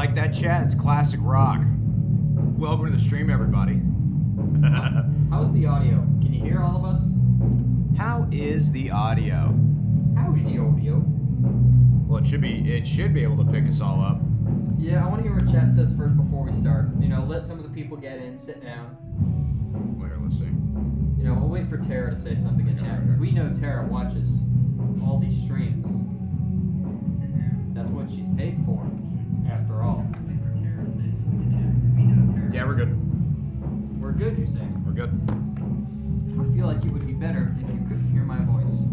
like that, chat? It's classic rock. Welcome to the stream, everybody. How's the audio? Can you hear all of us? How is the audio? How's the audio? Well, it should be able to pick us all up. Yeah, I want to hear what chat says first before we start. You know, let some of the people get in, sit down. Wait, let's see. You know, we'll wait for Tara to say something in chat, because we know Tara watches all these streams. That's what she's paid for, after all. Yeah, we're good. We're good, you say? We're good. I feel like it would be better if you couldn't hear my voice.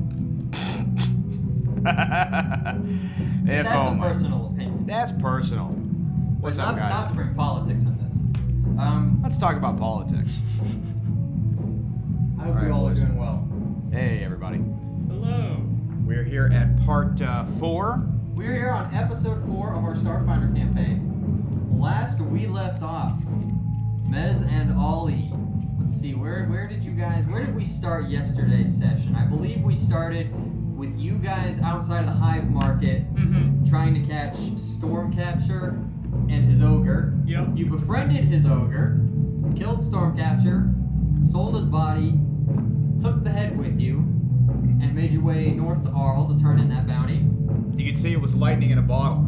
That's a personal opinion. That's personal. What's up, guys? Not to bring politics in this. Let's talk about politics. I hope you all are doing well. Hey, everybody. Hello. We're here at part 4. We're here on episode 4 of our Starfinder campaign. Last we left off, Mez and Ollie. Let's see, where did we start yesterday's session? I believe we started with you guys outside of the Hive Market, trying to catch Stormcatcher and his ogre. Yep. You befriended his ogre, killed Stormcatcher, sold his body, took the head with you, and made your way north to Arl to turn in that bounty. You can see it was lightning in a bottle.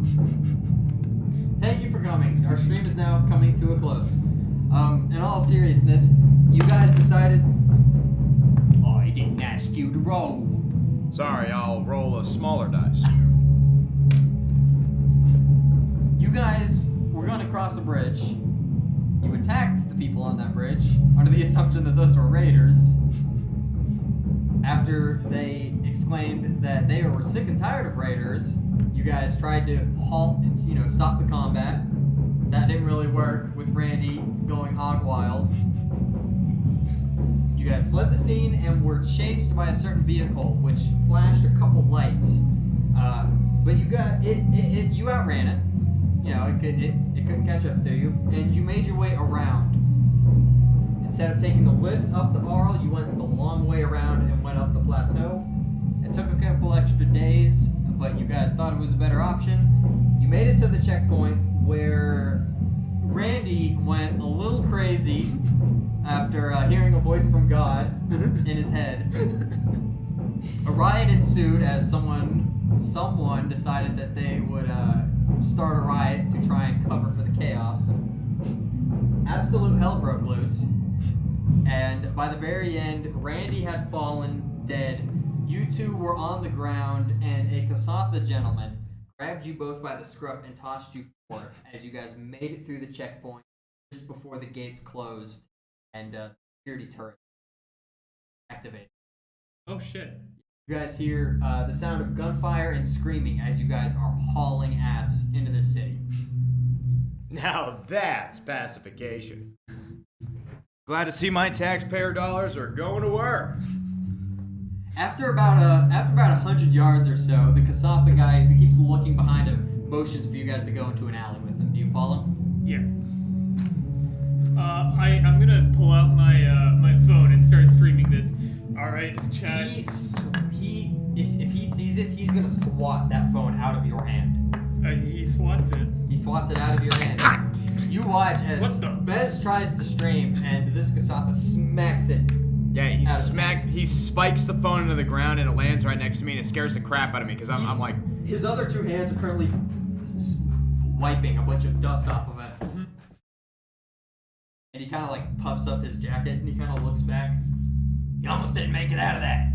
Thank you for coming. Our stream is now coming to a close. In all seriousness, you guys decided... I didn't ask you to roll. Sorry, I'll roll a smaller dice. You guys were going to cross a bridge. You attacked the people on that bridge under the assumption that those were raiders. After they exclaimed that they were sick and tired of raiders, you guys tried to stop the combat. That didn't really work with Randy going hog wild. You guys fled the scene and were chased by a certain vehicle, which flashed a couple lights. But you got it. You outran it. You know, it couldn't catch up to you, and you made your way around. Instead of taking the lift up to Arl, you went the long way around and went up the plateau. It took a couple extra days, but you guys thought it was a better option. You made it to the checkpoint where Randy went a little crazy after hearing a voice from God in his head. A riot ensued as someone decided that they would start a riot to try and cover for the chaos. Absolute hell broke loose. And by the very end, Randy had fallen dead. You two were on the ground, and a Kasatha gentleman grabbed you both by the scruff and tossed you forward as you guys made it through the checkpoint just before the gates closed and the security turret activated. Oh shit. You guys hear the sound of gunfire and screaming as you guys are hauling ass into the city. Now that's pacification. Glad to see my taxpayer dollars are going to work. After about 100 yards or so, the Kasatha guy who keeps looking behind him motions for you guys to go into an alley with him. Do you follow? Yeah. I'm gonna pull out my phone and start streaming this. All right, chat. If he sees this, he's gonna swat that phone out of your hand. He swats it. He swats it out of your hand. You watch as Bez tries to stream, and this Kasatha smacks it. Yeah, he spikes the phone into the ground, and it lands right next to me, and it scares the crap out of me because I'm like. His other two hands are currently wiping a bunch of dust off of it. And he kind of like puffs up his jacket, and he kind of looks back. You almost didn't make it out of that.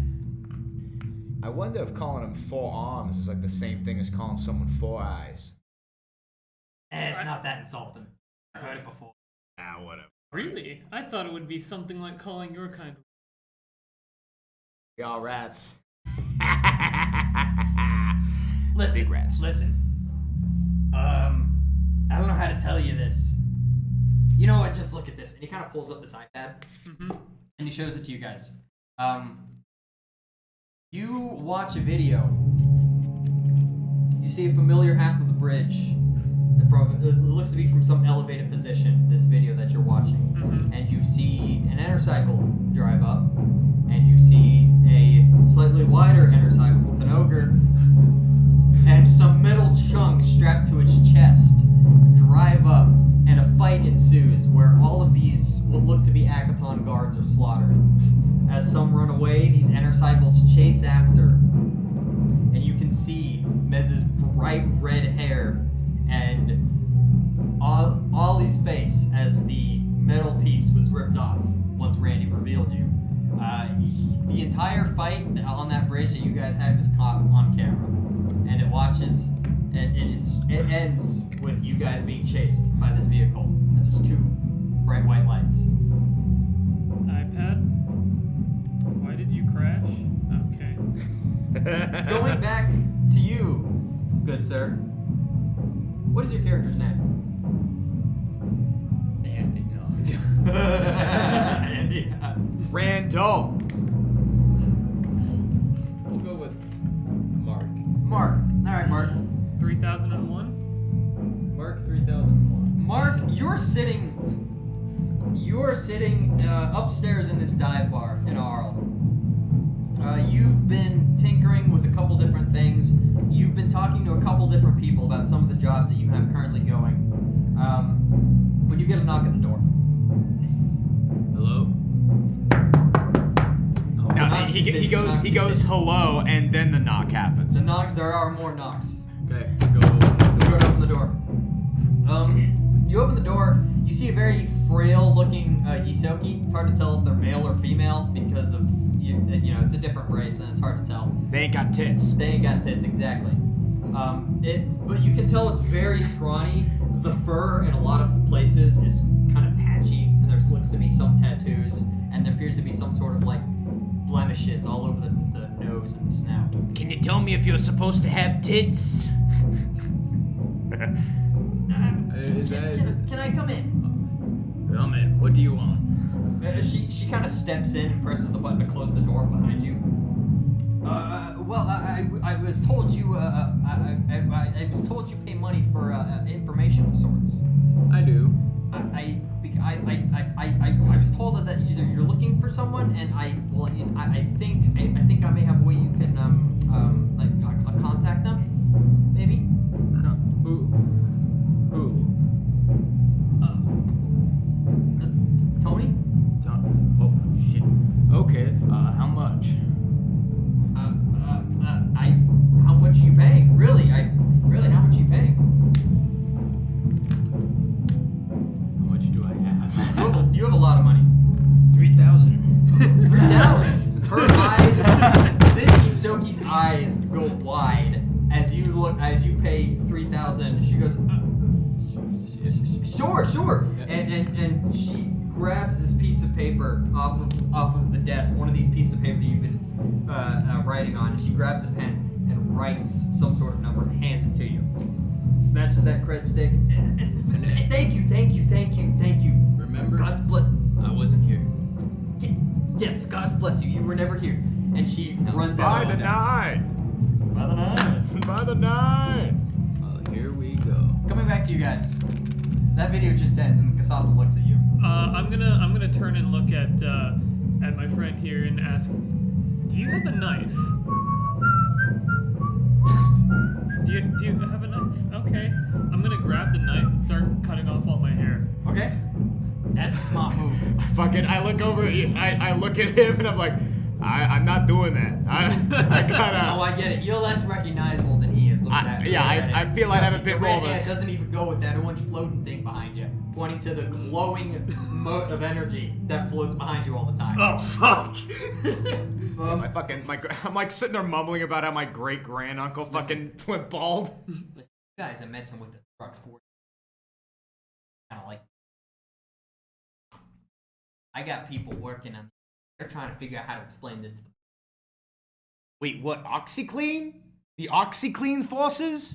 I wonder if calling him 4 arms is like the same thing as calling someone 4 eyes. It's not that insulting. I've heard it before. Ah, whatever. Really? I thought it would be something like calling your kind. Y'all rats. Listen, Big rats. Listen. I don't know how to tell you this. You know what? Just look at this. And he kind of pulls up this iPad. And he shows it to you guys. You watch a video. You see a familiar half of the bridge. It looks to be from some elevated position, this video that you're watching. And you see an Entercycle drive up. And you see a slightly wider Entercycle with an ogre. And some metal chunk strapped to its chest. drive up, and a fight ensues where all of these what look to be Akiton guards are slaughtered. As some run away, these Enercycles chase after, and you can see Mez's bright red hair and Ollie's face as the metal piece was ripped off once Randy revealed you. The entire fight on that bridge that you guys had was caught on camera, and it ends with you guys being chased by this vehicle as there's two bright white lights. iPad? Why did you crash? Okay. Going back to you, good sir. What is your character's name? Andy, no. Andy. Randall. We'll go with Mark. Mark. All right, Mark. 3001? Mark 3001. Mark, you're sitting upstairs in this dive bar in Arl. You've been tinkering with a couple different things. You've been talking to a couple different people about some of the jobs that you have currently going. When you get a knock at the door. Hello? No, he goes hello, and then the knock happens. There are more knocks. Okay, You go to open the door. You open the door. You see a very frail-looking Yisoki. It's hard to tell if they're male or female because of it's a different race, and it's hard to tell. They ain't got tits. They ain't got tits, exactly. But you can tell it's very scrawny. The fur in a lot of places is kind of patchy, and there looks to be some tattoos, and there appears to be some sort of like blemishes all over the nose and the snout. Can you tell me if you're supposed to have tits? Can I come in? Come in. What do you want? She kind of steps in and presses the button to close the door behind you. I was told you I was told you pay money for information of sorts. I do. I was told that you're looking for someone, and I think I may have a way you can contact them, maybe. Who? Tony. Oh shit. Okay. How much? How much are you paying? Really, how much are you paying? How much do I have? You have a lot of money. 3,000. 3,000. Her eyes, this Isoki's eyes go wide as you pay 3,000. She goes, sure. And she grabs this piece of paper off of the desk, one of these pieces of paper that you've been writing on, and she grabs a pen and writes some sort of number and hands it to you. Snatches that cred stick. Thank you. Remember? God's bless. I wasn't here. Yes, God's bless you. You were never here. And she runs out. By the nine. By the nine. By the nine. Well, here we go. Coming back to you guys. That video just ends and Kasapa looks at you. I'm gonna turn and look at my friend here and ask, do you have a knife? Do you have a knife? Okay. I'm gonna grab the knife and start cutting off all my hair. Okay. That's a smart move. Fucking, I look over. I look at him and I'm like, I'm not doing that. I gotta. Oh, I get it. You're less recognizable than he is. Look at that. I feel I'd have a bit the more red of hand a. doesn't even go with that orange floating thing behind you, pointing to the glowing mote of energy that floats behind you all the time. Oh fuck! I'm like sitting there mumbling about how my great granduncle fucking went bald. Listen, you guys are messing with the trucks for. Kind of like. I got people working on. They're trying to figure out how to explain this to them. Wait, what? OxyClean? The OxyClean forces?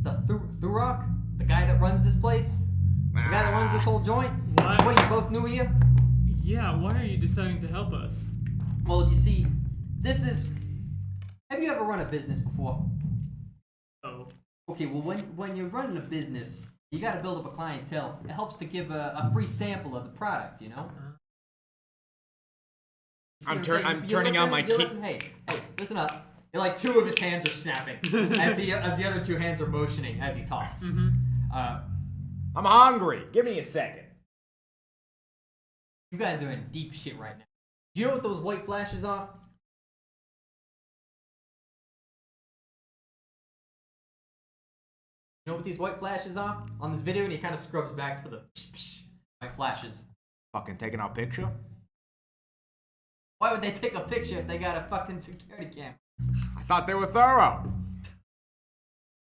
The Thurok? The guy that runs this place? The guy that runs this whole joint? What? What, are you both new here? Yeah, why are you deciding to help us? Well, you see, this is... Have you ever run a business before? Oh. Okay, well, when you're running a business, you gotta build up a clientele. It helps to give a free sample of the product, you know? I'm turning on my key. Listen, hey, listen up. And like two of his hands are snapping as the other two hands are motioning as he talks. Mm-hmm. I'm hungry. Give me a second. You guys are in deep shit right now. Do you know what those white flashes are? You know what these white flashes are? On this video, and he kind of scrubs back to the white flashes. Fucking taking our picture? Why would they take a picture if they got a fucking security camera? I thought they were thorough.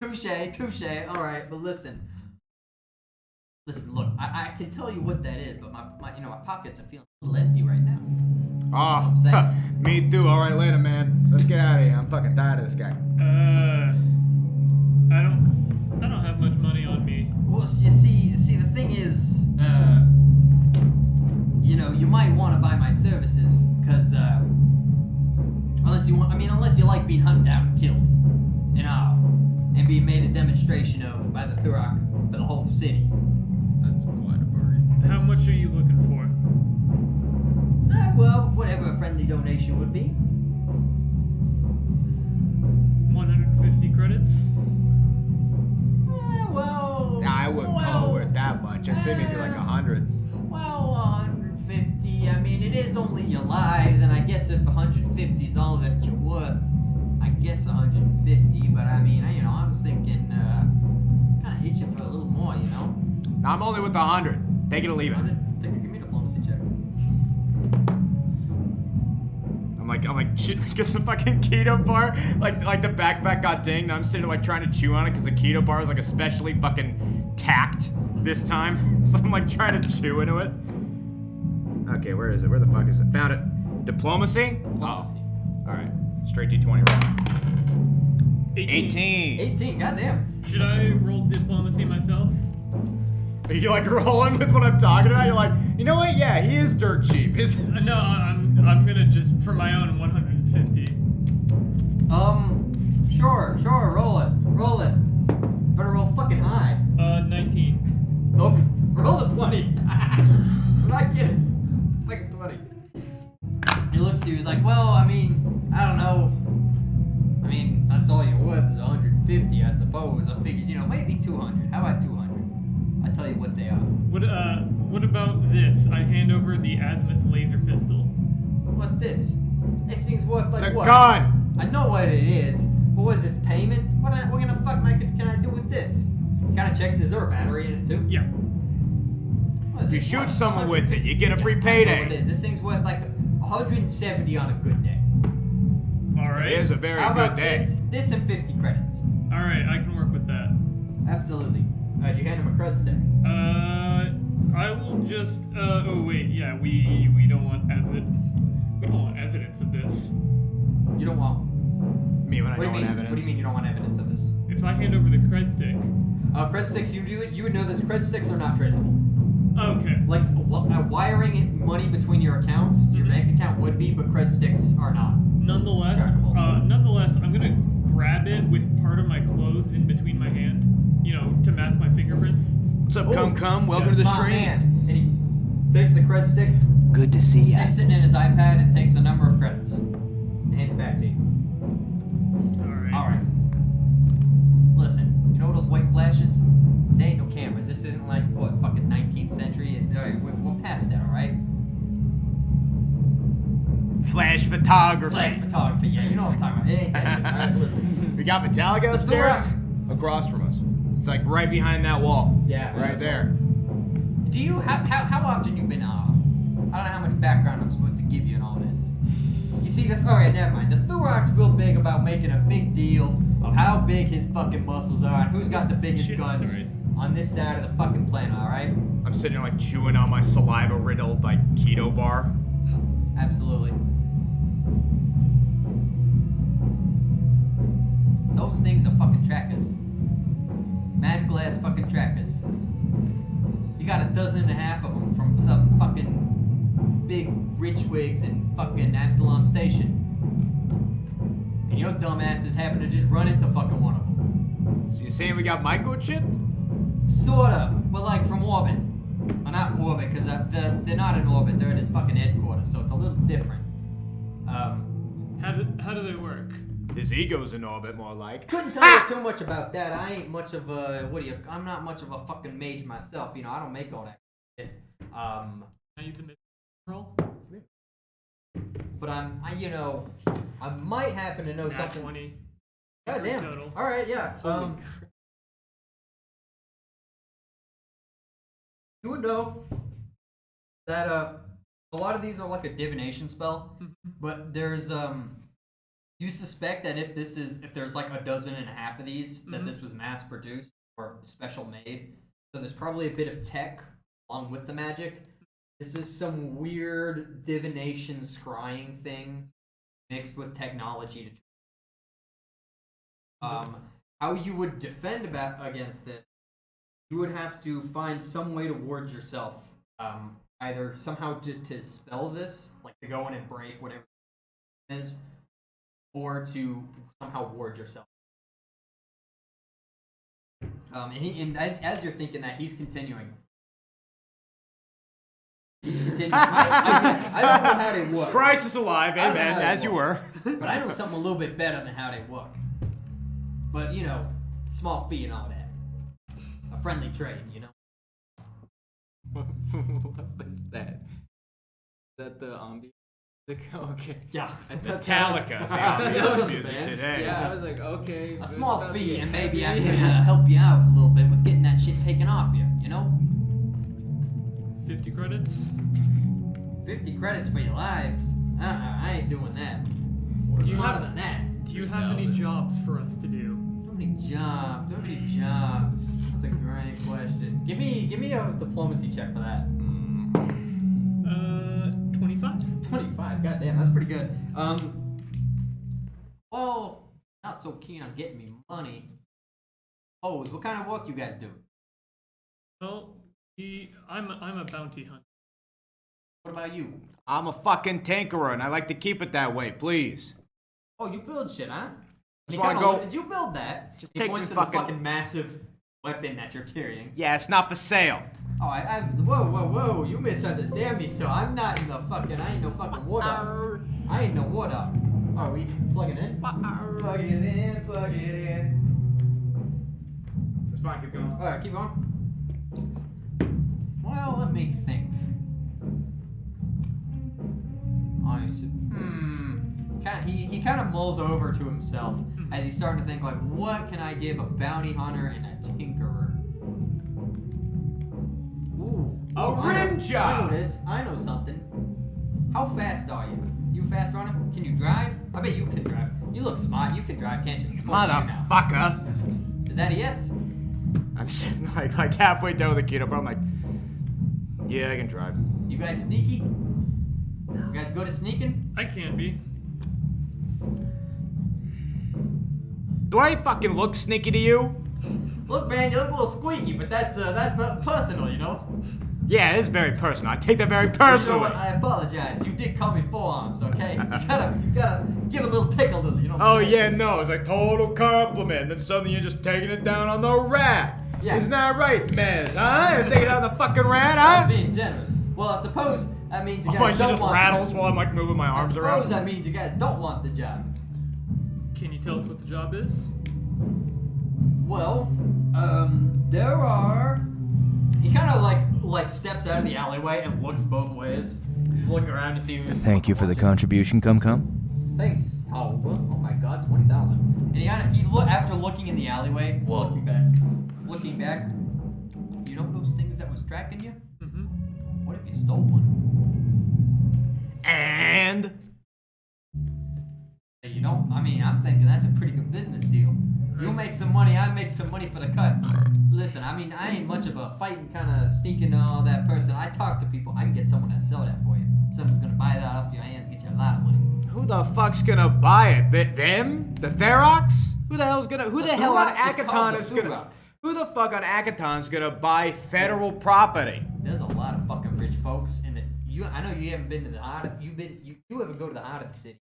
Touche. Alright, but listen. Listen, look, I can tell you what that is, but my pockets are feeling a little empty right now. Oh, I'm saying. Me too. All right, later, man. Let's get out of here. I'm fucking tired of this guy. I don't have much money on me. Well, you see, the thing is, you might want to buy my services, because, unless you like being hunted down and killed, and being made a demonstration of by the Thurok for the whole city. That's quite a bargain. How much are you looking for? Well, whatever a friendly donation would be. 150 credits? Well... Nah, I wouldn't call it worth that much. I'd say maybe like 100. Well, 150, I mean, it is only your lives, and I guess if 150 is all that you're worth, I guess 150, but I mean, I was thinking, kind of itching for a little more, Nah, I'm only with 100. Take it or leave it. Give me a diplomacy check. I'm like, get some fucking keto bar. Like the backpack got dinged. I'm sitting like trying to chew on it because the keto bar is like especially fucking tacked this time. So I'm like trying to chew into it. Okay, where is it? Where the fuck is it? Found it. Diplomacy? Diplomacy. Oh. Alright. Straight D20 roll. 18. 18, goddamn. Should I roll diplomacy myself? Are you like rolling with what I'm talking about? You're like, you know what? Yeah, he is dirt cheap. No, I'm gonna just, for my own, 150. Sure, roll it. Better roll fucking high. 19. Nope, roll a 20. I'm not kidding. Fucking 20. He looks to you, he's like, well, I mean, I don't know. I mean, that's all you're worth is 150, I suppose. I figured, maybe 200. How about 200? I tell you what they are. What about this? I hand over the azimuth laser pistol. What's this? This thing's worth like It's a what? gun! I know what it is, but what is this, payment? What kind of fuck can I do with this? He kind of checks, is there a battery in it too? Yeah. What is If you this, shoot what, someone with it, you get a free 150? I know what it payday. is. This thing's worth like 170 on a good day. Alright. It is a very How good about day. this and 50 credits? Alright, I can work with that. Absolutely. Do you hand him a cred stick? I will just, oh wait, yeah, we don't want evidence of this. You don't want. Me when I What do you don't mean? want evidence. What do you mean you don't want evidence of this? If I hand over the cred stick. Cred sticks, you would know this. Cred sticks are not traceable. Okay. Like wiring money between your accounts, your bank account would be, but cred sticks are not. Nonetheless, I'm gonna grab it with part of my clothes in between my hand, to mask my fingerprints. What's up, Oh, Cum? Welcome yes, to the my stream. man. And he takes the cred stick, Good to see ya. sticks it in his iPad, and takes a number of credits. And hands it back to you. Alright. Listen, you know those white flashes? They ain't no cameras. This isn't like, fucking 19th century. Alright, we're past that, alright? Flash photography. Flash photography, yeah, you know what I'm talking about. It ain't that shit, alright? Listen. We got Metallica The upstairs. Thurok. Across from us. It's like right behind that wall. Yeah. Right there. Do you, how often you been, I don't know how much background I'm supposed to give you in all this. You see, alright, never mind. The Thurok's real big about making a big deal of how big his fucking muscles are and who's got the biggest Shit, guns sorry. on this side of the fucking planet, alright? I'm sitting here like chewing on my saliva-riddled like keto bar. Absolutely. Those things are fucking trackers. Magical ass fucking trackers. You got 12.5 of them from some fucking big rich wigs in fucking Absalom Station. And your dumb asses happen to just run into fucking one of them. So you saying we got microchipped? Sorta, but like from orbit. Well, not orbit, because they're not in orbit, they're in his fucking headquarters, so it's a little different. How do they work? His ego's in orbit, more like. Couldn't tell you too much about that. I ain't much of a I'm not much of a fucking mage myself. You know, I don't make all that shit. I use a mid roll. But I might happen to know Nat something. 20. God damn. Total. All right, yeah. You would know that a lot of these are like a divination spell, but there's you suspect that if there's like a dozen and a half of these, that this was mass produced or special made. So there's probably a bit of tech along with the magic. This is some weird divination scrying thing mixed with technology to how you would defend against this, you would have to find some way to ward yourself. Either somehow to spell this, like to go in and break whatever it is, or to somehow ward yourself. As you're thinking that, he's continuing. I don't know how they work. Christ is alive, amen, as you were. But I know something a little bit better than how they work. But, small fee and all that. A friendly trade, What was that? Is that the ambiance music? Okay. Yeah. Metallica. that was The music bad. today. Yeah, I was like, okay. A small about fee, the and maybe I heavy- can help you out a little bit with getting that shit taken off you, 50 credits. 50 credits for your lives. I ain't doing that. Do you Smarter have- than that. Do you have any jobs for us to do? How many jobs? That's a great question. Give me a diplomacy check for that. 25. 25. Goddamn, that's pretty good. Well, not so keen on getting me money. Oh, what kind of work you guys do? Well, I'm a bounty hunter. What about you? I'm a fucking tinkerer, and I like to keep it that way, please. Oh, you build shit, huh? Just wanna go- Did you build that? Just He take points me to the fucking- fucking massive weapon that you're carrying. Yeah, it's not for sale. Oh, whoa, you misunderstand me, so I'm not in the fucking, I ain't no fucking wood up. I ain't no wood up. Are we plugging in? Plug it in, plug it in. It's fine, keep going. Alright, keep going. Well, let me think. He kind of mulls over to himself as he's starting to think, like, what can I give a bounty hunter and a tinkerer? Ooh. A rim job! I know this. I know something. How fast are you? You a fast runner? Can you drive? I bet you can drive. You look smart. You can drive, can't you? It's more than you now. Motherfucker. Is that a yes? I'm sitting like halfway done with the keto, bro. I'm like, yeah, I can drive. You guys sneaky? You guys good at sneaking? I can be. Do I fucking look sneaky to you? Look, man, you look a little squeaky, but that's not personal, Yeah, it is very personal. I take that very You know personally. what? I apologize. You did call me forearms, okay? You gotta give a little tickle, you know what Oh I'm saying? yeah, no, it's like total compliment. Then suddenly you're just taking it down on the rat. Yeah. Isn't that right, Mez? Huh? You're taking it on the fucking rat, I was huh? being generous. Well, I suppose that means you Oh, guys she don't just want rattles while I'm like moving my I arms suppose around. that means you guys don't want the job. Can you tell us what the job is? Well, there are. He kind of like steps out of the alleyway and looks both ways. He's looking around to see who's. Thank you for the contribution, Come. Thanks. Oh my God, 20,000. And after looking in the alleyway, looking back. You know those things that was tracking you? Mm-hmm. What if you stole one? And Hey, I'm thinking that's a pretty good business deal. You'll make some money, I make some money for the cut. Listen, I ain't much of a fighting kind of sneaking all that person. I talk to people. I can get someone to sell that for you. Someone's gonna buy that off your hands, get you a lot of money. who the fuck's gonna buy it? Them? The Therox? Who the hell's gonna? Who the hell on Thurok is called Akiton the is gonna? Thurok. Who the fuck on Akiton's gonna buy federal property? There's a lot of fucking rich folks in the. I know you haven't been to the heart of. You ever go to the heart of the city?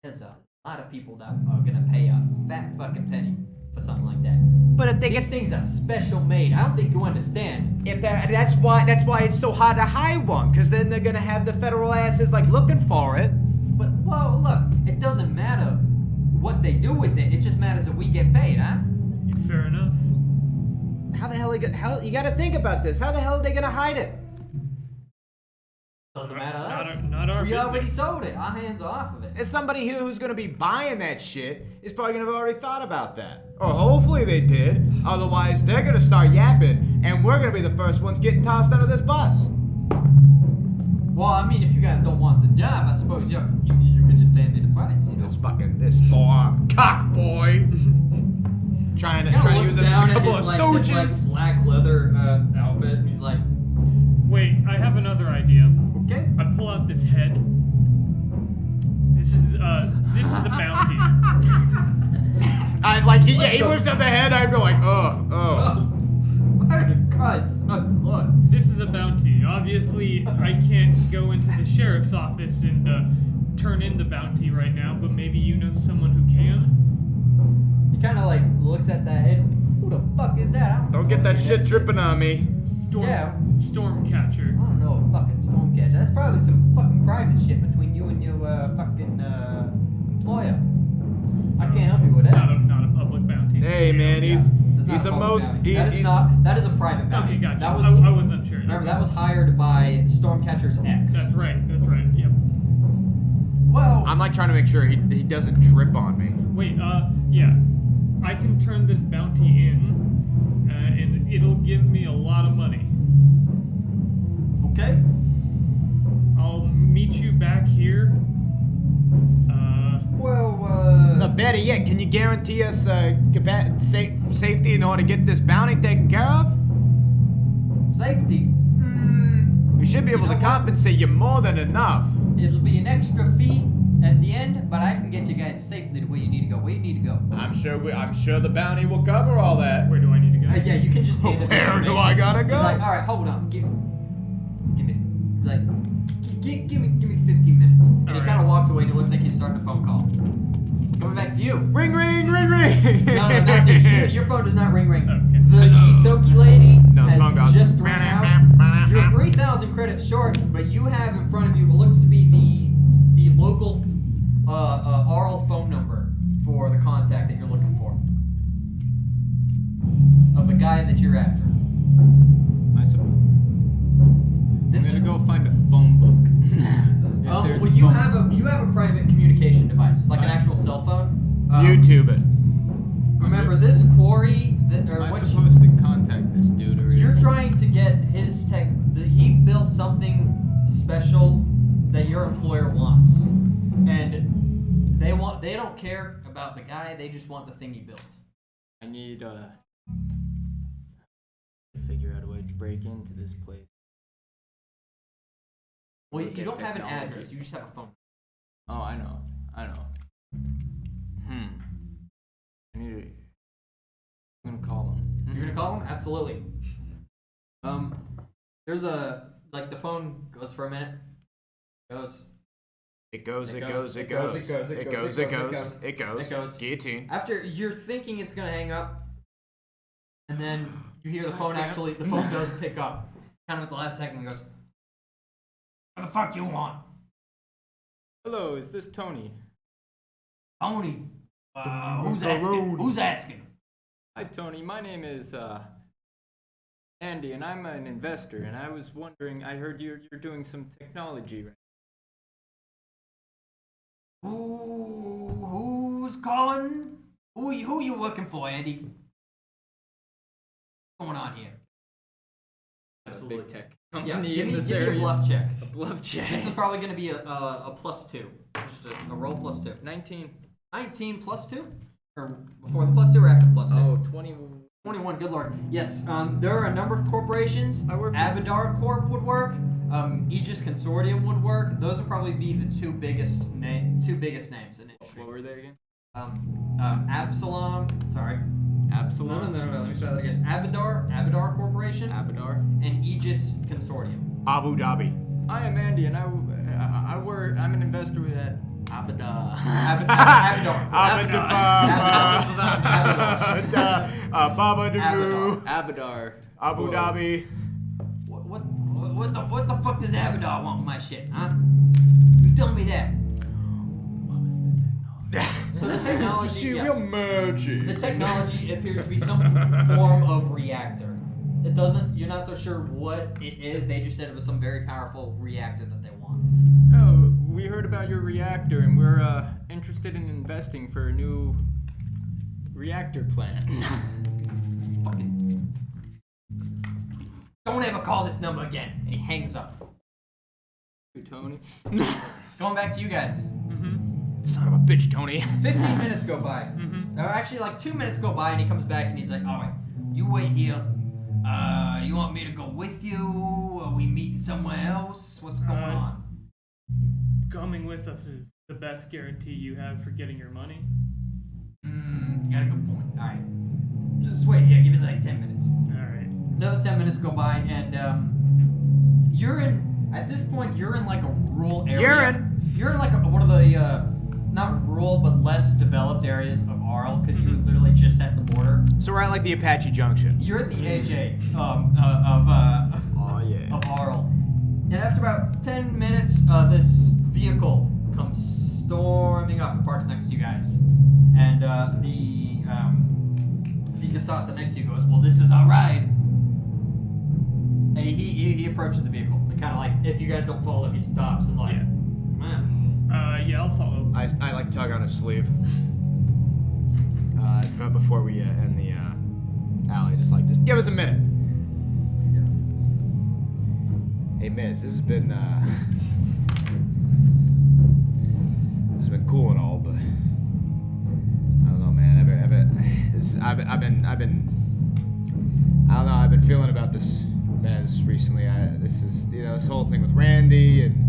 There's a lot of people that are gonna pay a fat fucking penny for something like that. But if they These things are special made. I don't think you understand. that's why it's so hard to hide one, cause then they're gonna have the federal asses like looking for it. But well, look, it doesn't matter what they do with it. It just matters that we get paid, huh? Fair enough. How the hell you got to think about this? How the hell are they gonna hide it? Doesn't matter to us. Not our We business. already sold it. Our hands are off of it. As somebody here who's gonna be buying that shit is probably gonna have already thought about that. Or hopefully they did. Otherwise, they're gonna start yapping, and we're gonna be the first ones getting tossed under this bus. Well, I mean, if you guys don't want the job, I suppose you could just pay me the price, you know? This forearm cock boy. trying to use this as a couple of stooges. His, black leather outfit, and he's like, Wait, I have another idea. okay. I pull out this head. This is a bounty. He whips out the head. I go like, oh. Fucking Christ, Lord. This is a bounty. Obviously, I can't go into the sheriff's office and turn in the bounty right now, but maybe you know someone who can. He kind of like looks at that head. Who the fuck is that? I Don't know get that who shit dripping on me. Stormcatcher. I don't know a fucking Stormcatcher. That's probably some fucking private shit between you and your fucking employer. I can't help you with that. Not a public bounty. Hey man, Yeah, that's not he's a a public most. bounty. That is a private bounty. Okay, gotcha. That was, I was unsure. remember, that was hired by Stormcatcher's ex. That's right. Yep. Well, I'm like trying to make sure he doesn't trip on me. Wait, yeah. I can turn this bounty in, and it'll give me a lot of money. okay. I'll meet you back here. Well, Better yet, can you guarantee us safety in order to get this bounty taken care of? safety. We should be able You know to what? compensate you more than enough. It'll be an extra fee at the end, but I can get you guys safely to where you need to go. Where you need to go. I'm sure the bounty will cover all that. Where do I need to go? Yeah, you can just hand him the Where do information. I gotta go? He's like, all right, hold on, give me. He's like, give me 15 minutes. And he All kind right. of walks away, and it looks like he's starting a phone call. Coming back to you. Ring, ring, ring, ring. No, not to you. Your phone does not ring. Okay. The Isoki lady No, his phone has goes. just ran out. You're 3,000 credits short, but you have in front of you what looks to be the local oral phone number for the contact that you're looking for. Of the guy that you're after. I'm gonna go find a phone book. If there's Well, a you phone- have a private communication device, like an actual cell phone. YouTube it. Remember this quarry Am I supposed to contact this dude or you're trying to get his tech. He built something special that your employer wants, and they don't care about the guy. They just want the thing he built. I need to figure out a way to break into this place. Well, Look you at don't have an technology. address. You just have a phone. Oh, I know. I'm gonna call him. You're gonna call him? Absolutely. There's the phone goes for a minute. Goes. It goes. Guillotine. After you're thinking it's gonna hang up, and then you hear the phone does pick up. Kind of at the last second, and goes, "What the fuck you want, Hello, is this Tony? Tony? Who's asking? Who's asking?" Hi, Tony. My name is Andy, and I'm an investor. And I was wondering, I heard you're doing some technology, right? Who's calling? Who you working for, Andy? What's going on here? A big tech Yeah, company give in me this a area. bluff check. A bluff check. This is probably going to be a +2. Just a roll +2. 19. 19 +2? Or before the +2 or after the +2? Oh, 20. 21, good lord. Yes, there are a number of corporations. I work for- Abadar Corp would work. Aegis Consortium would work. Those would probably be the two biggest names in the industry. What were they again? Absalom. Sorry. Absalom? No. Let me try that again. Abadar Corporation, Abadar? and Aegis Consortium. Abu Dhabi. I am Andy, and I'm an investor with that Abadar. Baba Doo. Abadar. Abu Whoa. Dhabi. What the fuck does Abadar want with my shit, huh? You tell me that. What was the technology? So the technology, See, yeah. real magic. The technology appears to be some form of reactor. It doesn't. You're not so sure what it is. They just said it was some very powerful reactor that they want. Oh, we heard about your reactor, and we're interested in investing for a new reactor plant. Fucking. Don't ever call this number again. And he hangs up. You, Tony. Going back to you guys. Son of a bitch, Tony. 15 minutes go by. Actually, like 2 minutes go by, and he comes back and he's like, "All right, you wait here. You want me to go with you? Are we meeting somewhere else? What's going on?" Coming with us is the best guarantee you have for getting your money. You got a good point. All right, just wait here. Give it like 10 minutes. All right. Another 10 minutes go by, and you're in. At this point, you're in like a rural area. You're in like one of the not rural but less developed areas of Arl, because you were literally just at the border. So we're at like the Apache Junction. You're at the AJ Oh yeah. of Arl, and after about 10 minutes, this vehicle comes storming up and parks next to you guys, and the Gasat next to you goes, "Well, this is our ride." And he approaches the vehicle and kind of like, if you guys don't follow, he stops and like, man. Yeah, I'll follow. I like tug on his sleeve. But before we end the alley, just give us a minute. Hey, Miz, this has been cool and all, but I don't know, man. I've been feeling about this Mez recently. This whole thing with Randy and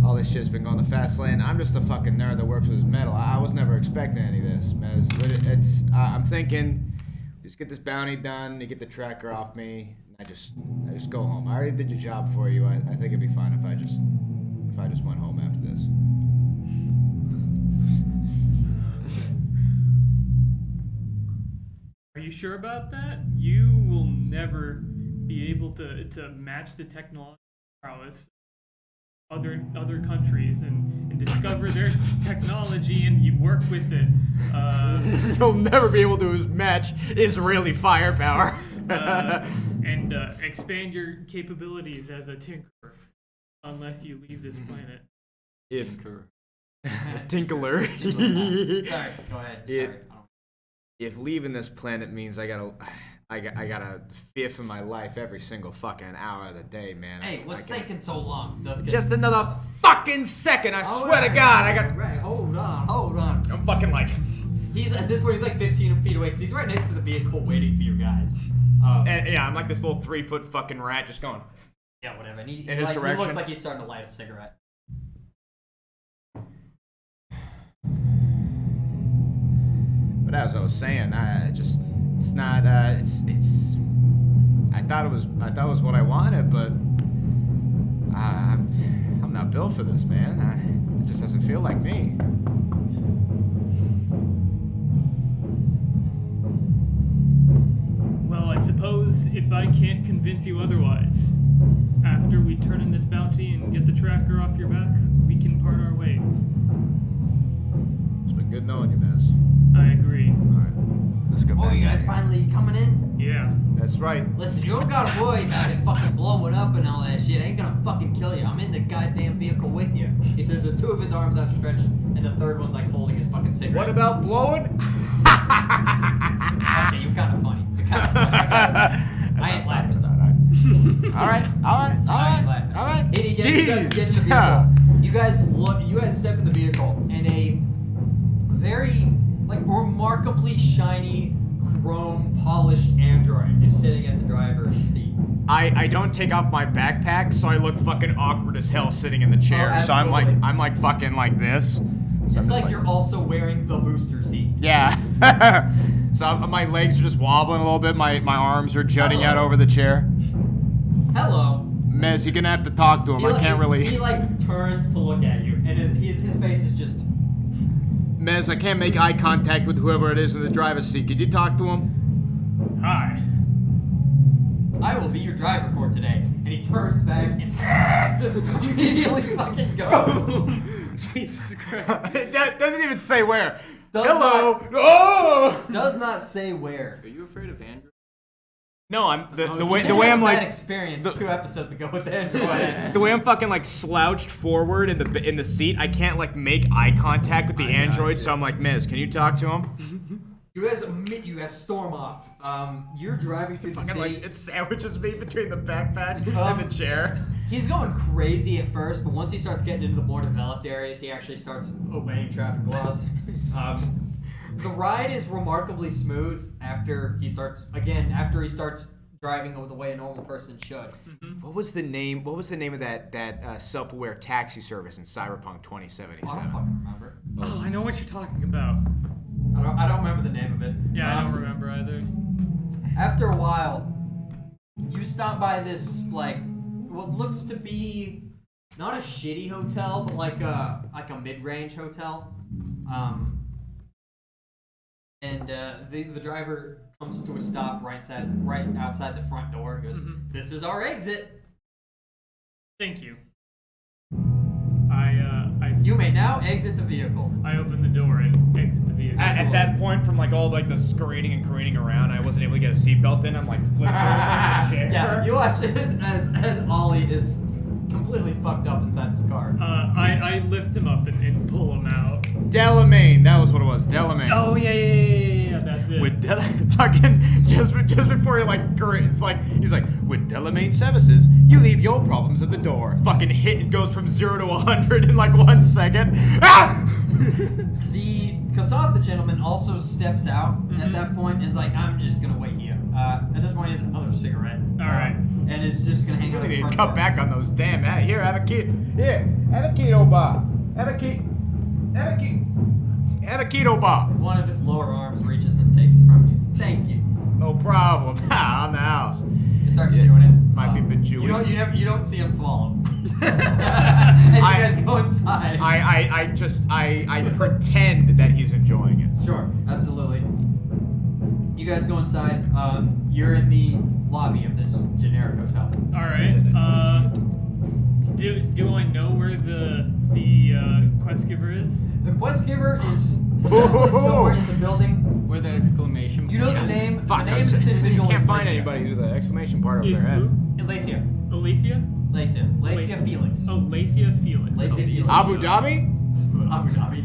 all this shit's been going the fast lane. I'm just a fucking nerd that works with his metal. I was never expecting any of this, Mez. But I'm thinking, just get this bounty done, you get the tracker off me, and I just go home. I already did your job for you. I think it'd be fine if I just went home after this. Are you sure about that? You will never be able to match the technology prowess of other countries and discover their technology and you work with it. You'll never be able to match Israeli firepower. And expand your capabilities as a tinkerer unless you leave this planet. Tinkler. Sorry, go ahead. If leaving this planet means I gotta fear for my life every single fucking hour of the day, man. Hey, what's taking so long? Just another fucking second, I swear to God, I got... Right, hold on. I'm fucking like... At this point, he's like 15 feet away, because he's right next to the vehicle waiting for you guys. And yeah, I'm like this little 3-foot fucking rat just going... Yeah, whatever. And he his direction. He looks like he's starting to light a cigarette. But as I was saying, I thought it was what I wanted, but I'm not built for this, man. It just doesn't feel like me. Well, I suppose if I can't convince you otherwise, after we turn in this bounty and get the tracker off your back, we can part our ways. It's been good knowing you, Miz. I agree. Alright, let's go back. Oh, you guys finally coming in? Yeah. That's right. Listen, you don't gotta worry about it fucking blowing up and all that shit. I ain't gonna fucking kill you. I'm in the goddamn vehicle with you. He says with 2 of his arms outstretched, and the third one's like holding his fucking cigarette. What about blowing? Okay, you're kind of funny. You're kind of funny. I ain't laughing though. All right. I ain't laughing. All right. And you guys get in the vehicle. You guys step in the vehicle, and a very remarkably shiny, chrome polished android is sitting at the driver's seat. I don't take off my backpack, so I look fucking awkward as hell sitting in the chair. Oh, so I'm like fucking like this. So It's like you're also wearing the booster seat. Yeah. So my legs are just wobbling a little bit. My arms are jutting out over the chair. Hello. Mez, you're gonna have to talk to him. I can't really. He turns to look at you, and his face is just. Mez, I can't make eye contact with whoever it is in the driver's seat. Could you talk to him? Hi. I will be your driver for today. And he turns back and immediately fucking goes. Jesus Christ. It doesn't even say where. Does Hello. not- Oh. Does not say where. Are you afraid of Android? No, I'm the You way did the way have I'm a bad like experience the- 2 episodes ago with Android. the way I'm fucking like slouched forward in the seat. I can't like make eye contact with the I got android. you. So I'm like, Miz, can you talk to him? You guys storm off. You're driving through the Fucking city. like it sandwiches me between the backpack Um, and the chair. He's going crazy at first, but once he starts getting into the more developed areas, he actually starts obeying traffic laws. The ride is remarkably smooth after he starts driving the way a normal person should. What was the name? What was the name of that self-aware taxi service in Cyberpunk I 2077? don't fucking remember. Oh, I know what you're talking about. I don't remember the name of it. Yeah, I don't remember either. After a while, you stop by this like what looks to be not a shitty hotel, but like a mid-range hotel. And the driver comes to a stop right outside the front door. He goes, "This is our exit. Thank you. You may now exit the vehicle." I open the door and exit the vehicle. At that point, from like all like the screaming and careening around, I wasn't able to get a seatbelt in. I'm like flipped over in the chair. Yeah, you watch as Ollie is completely fucked up inside this car. I lift him up and pull him out. Delamain, that was what it was. Delamain. Oh yeah, that's it. With fucking just before he like it's like he's like with Delamain services, you leave your problems at the door. Fucking hit goes from 0 to 100 in like 1 second. Ah! The Kassav, the gentleman, also steps out at that point and is like, "I'm just gonna wait here." At this point, he has another cigarette. All right. And is just gonna hang out We in need the to front cut door. back on those damn. Here, have a key. Here, have a keto bar. Have a key. Have a key. Have a keto bar. One of his lower arms reaches and takes it from you. Thank you. No problem. Ha, on the house. He starts doing it. Might be a bit chewy. You don't see him swallow. As you guys go inside. I pretend that he's enjoying it. Sure, absolutely. You guys go inside. You're in the lobby of this generic hotel. All right. Do I know where the quest giver is? The quest giver is presumably somewhere in the building. Where the exclamation You know point the is. name. Fuck, the name of this individual you can't is find Lacia. anybody with the exclamation part over Is their head. who? Lacia. Alicia? Lacia Felix. Oh, Lacia Felix. Lacia Okay. Felix. Abu Dhabi? Abu Dhabi.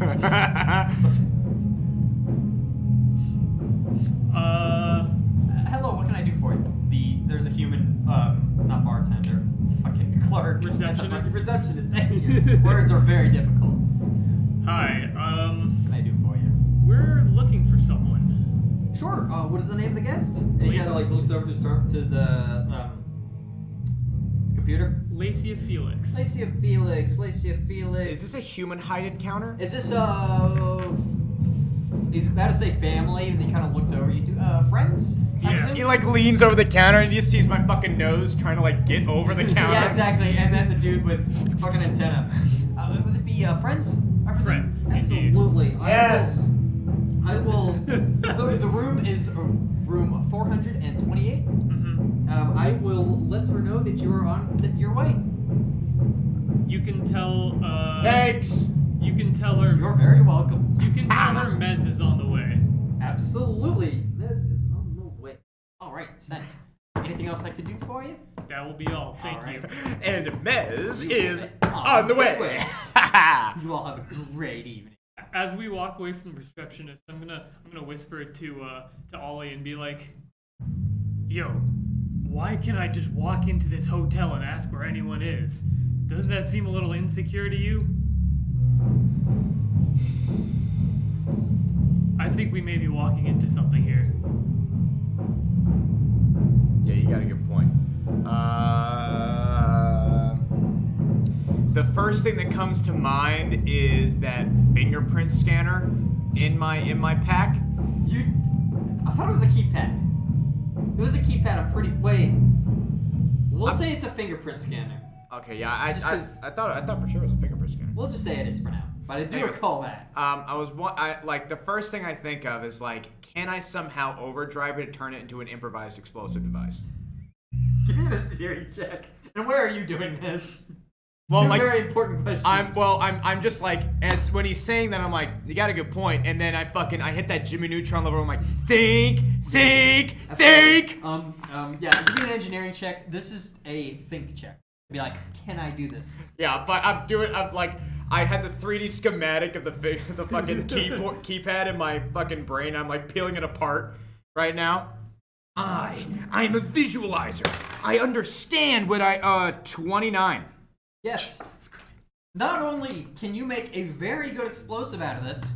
Hello, what can I do for you? There's a human, not bartender, fucking clerk. Receptionist? Receptionist, thank you. Words are very difficult. Hi. What can I do for you? We're looking for someone. Sure. What is the name of the guest? And he kind of like looks over to his computer. Lacia Felix. Lacia Felix. Lacia Felix. Is this a human hided counter? Is this he's about to say family, and he kind of looks over you two. Friends? I Yeah. presume? He like leans over the counter and he just sees my fucking nose trying to like get over the counter. Yeah, exactly. And then the dude with fucking antenna. Would it be friends? I presume? Friends, indeed. Absolutely. Yes. I will. The room is room 428. Mm-hmm. I will let her know that you're on your way. You can tell. Thanks. You can tell her. You're very welcome. You can tell her Mez is on the way. Absolutely. This is on the way. All right, sent. Anything else I could do for you? That will be all. Thank All you. right. And Mez is On on the the way. way. You all have a great evening. As we walk away from the receptionist, I'm gonna whisper to Ollie and be like, "Yo, why can't I just walk into this hotel and ask where anyone is? Doesn't that seem a little insecure to you?" I think we may be walking into something here. Yeah, you got a good point. The first thing that comes to mind is that fingerprint scanner in my pack. I thought it was a keypad. It was a keypad. I'm pretty. Wait. We'll say it's a fingerprint scanner. Okay, yeah, I Just 'cause- thought for sure it was a fingerprint scanner. We'll just say it is for now. But I do Anyways, recall that. I like the first thing I think of is like, can I somehow overdrive it to turn it into an improvised explosive device? Give me an engineering check. And where are you doing this? Well, Two like, very important questions. I'm just like, as when he's saying that, I'm like, you got a good point, and then I hit that Jimmy Neutron level. I'm like, think. Yeah, give me an engineering check. This is a think check. Be like, can I do this? Yeah, but I'm like, I had the 3D schematic of the fucking keypad in my fucking brain. I'm like peeling it apart right now. I'm a visualizer. I understand what 29. Yes. Not only can you make a very good explosive out of this,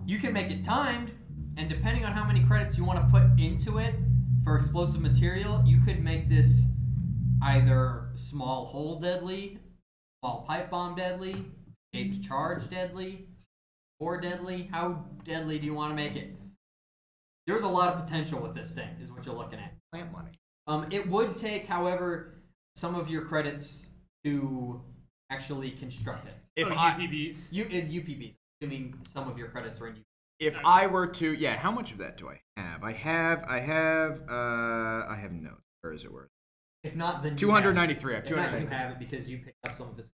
you can make it timed, and depending on how many credits you want to put into it for explosive material, you could make this either small hole deadly, small pipe bomb deadly, shaped charge deadly, or deadly. How deadly do you want to make it? There's a lot of potential with this thing, is what you're looking at. Plant money. It would take, however, some of your credits to actually construct it. If UPBs. UPBs, assuming some of your credits are in UPBs. If I were to, how much of that do I have? I have notes. Where is it worth? If not, then 293. I have If not, you 293. have it because you picked up some of his.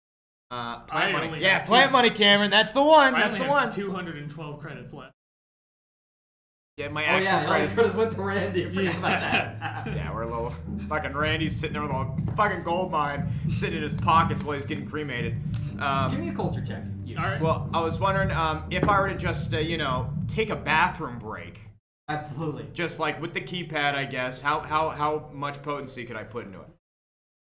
Plant money. only Yeah, have plant money, Cameron. That's the one. I That's only the have one. 212 credits left. Yeah, my Oh actual yeah, credits. credits went to Randy. I forgot about that. Yeah, we're a little fucking Randy's sitting there with a fucking gold mine sitting in his pockets while he's getting cremated. Give me a culture check. All right. Well, I was wondering if I were to just take a bathroom break, Absolutely. just like with the keypad, I guess. How much potency could I put into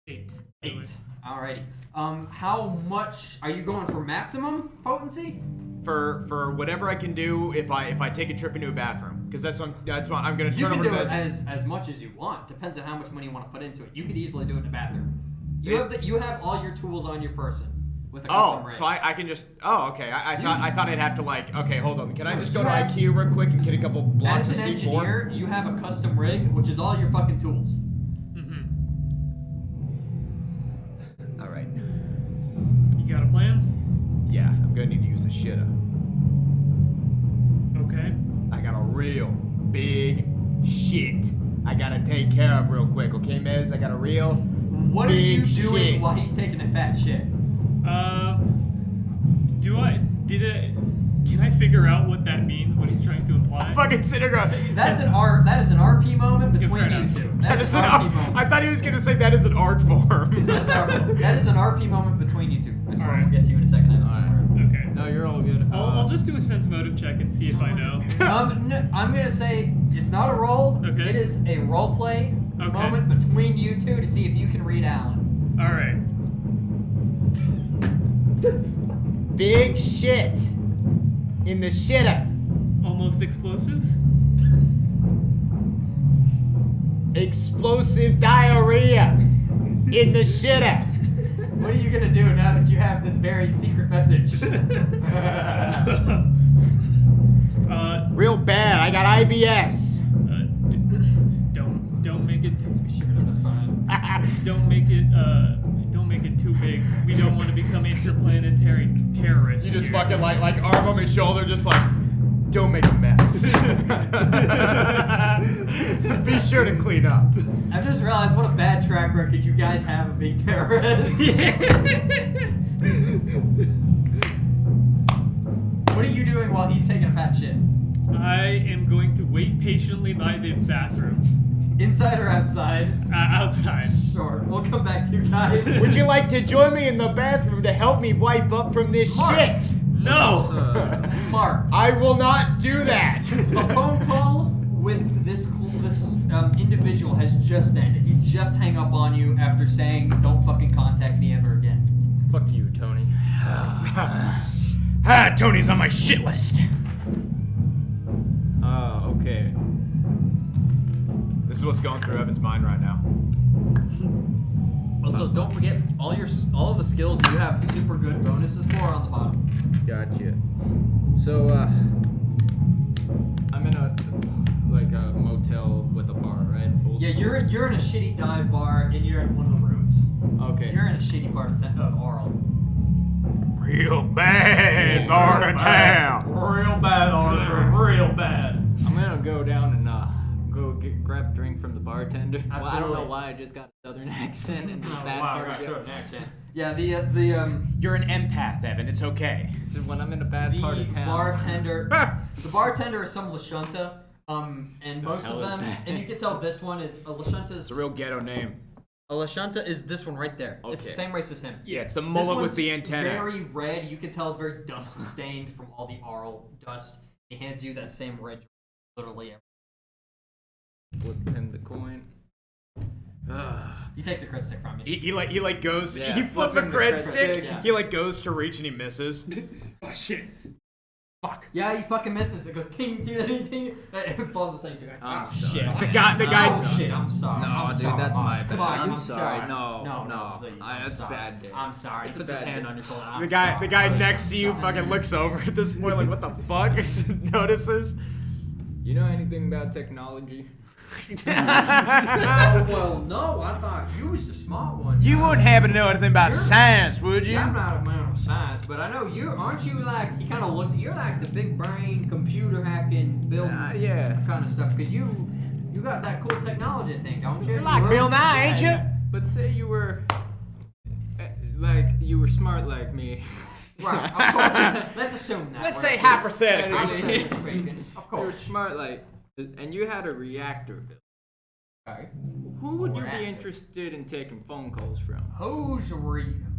it? 8. Alrighty. How much are you going for maximum potency? For whatever I can do if I take a trip into a bathroom, because that's what I'm gonna You turn can over do to it this. as much as you want. Depends on how much money you want to put into it. You could easily do it in a bathroom. You have all your tools on your person with a custom rig. So I can just. Oh, okay. I thought I'd have to okay, hold on. Can I just go to have- IKEA real quick and get a couple blocks As of an C4? engineer, you have a custom rig, which is all your fucking tools. All right. You got a plan? Yeah, I'm gonna need to use the shitter. Okay. I got a real big shit I gotta take care of real quick, okay, Mez? I got a real What are you big doing shit. while he's taking a fat shit? Can I figure out what that means? What he's trying to imply? Fucking sitting around. That is an RP moment between fair you enough. two. That That's is an an RP art. moment. I thought he was gonna say that is an art form. That is an RP moment between you two. That's what Alright. we'll get to you in a second. Okay. No, you're all good. I'll just do a sense motive check and see if I know. No, I'm gonna say it's not a roll. Okay. It is a role play Okay. moment between you two to see if you can read Alan. All right. Big shit in the shitter. Almost explosive. Explosive diarrhea in the shitter. What are you gonna do now that you have this very secret message? Real bad. I got IBS. Don't make it too. That's fine. Don't make it too big. We don't want to become interplanetary terrorists. You just here. fucking like arm on his shoulder, just like, don't make a mess. Be sure to clean up. I've just realized what a bad track record you guys have of being terrorists. What are you doing while he's taking a fat shit? I am going to wait patiently by the bathroom. Inside or outside? Outside. Sure. We'll come back to you guys. Would you like to join me in the bathroom to help me wipe up from this Mark. shit? No. Mark, I will not do that. the phone call with this individual has just ended. He just hung up on you after saying, "Don't fucking contact me ever again." Fuck you, Tony. Tony's on my shit list. Okay. This is what's going through Evan's mind right now. Also, don't forget all of the skills you have super good bonuses for are on the bottom. Gotcha. So, I'm in a motel with a bar, right? Old Yeah, school. you're in a shitty dive bar and you're in one of the rooms. Okay. You're in a shitty part of Oral. Real bad part of town. Real bad, Arthur. Real bad. I'm gonna go down and grab a drink from the bartender? Well, I don't Absolutely. know why I just got a southern accent and that wow, part right, of it. sure, accent. Yeah, the You're an empath, Evan. It's okay. So when I'm in a bad part of town. the bartender is some Lashunta, and most of hell is them, that? and you can tell this one is a Lashunta's. It's a real ghetto name. A Lashunta is this one right there. It's the Okay. same race as him. Yeah, it's the This mullet with one's the antenna. very red. You can tell it's very dust stained from all the Arl dust. He hands you that same red, literally. Flip him the coin. He takes a crit stick from you. He like goes. Yeah, he flip a flipping the crit crit stick. stick, yeah. He like goes to reach and he misses. Oh shit! Fuck. Yeah, he fucking misses. It goes ting ting ting ting. It falls the same thing. I'm Oh, sorry. shit. The guy's. Oh shit! I'm sorry. No, I'm dude, sorry. that's my bad. Come on, I'm I'm sorry. No, no, no. please. I'm That's a sorry. bad day. I'm sorry. It's He puts a his bad hand day. on your shoulder. The I'm guy sorry. next to you I'm fucking sorry. looks over at this point like, what the fuck? Notices. You know anything about technology? Oh, well, no. I thought you was the smart one. You wouldn't happen to know anything about You're- science, would you? Yeah, I'm not a man of science, but I know you aren't you like he kind of looks. You're like the big brain computer hacking building Yeah. kind of stuff because you got that cool technology thing, don't you? You're like You Bill were- Nye, ain't you? Yeah. But say you were, you were smart like me. Right. Of course. Let's assume that. Let's right? say hypothetically. Hypothetically speaking, of You were course. smart like, and you had a reactor built. Okay. Who would you Reactor. be interested in taking phone calls from? Who's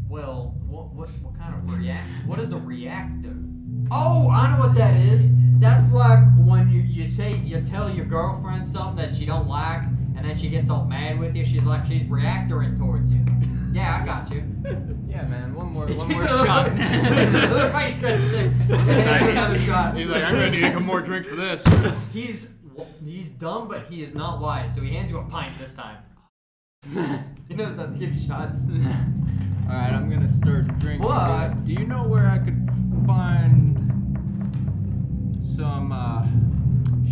well, what kind of react? What is a reactor? Oh, I know what that is. That's like when you tell your girlfriend something that she don't like, and then she gets all mad with you. She's reactoring towards you. Yeah, I got you. Yeah, man. One more It's shot. another fight stick. Another shot. He's like, I'm gonna need a more drink for this. He's dumb, but he is not wise. So he hands you a pint this time. He knows not to give you shots. All right, I'm gonna start drinking. What? Do you know where I could find some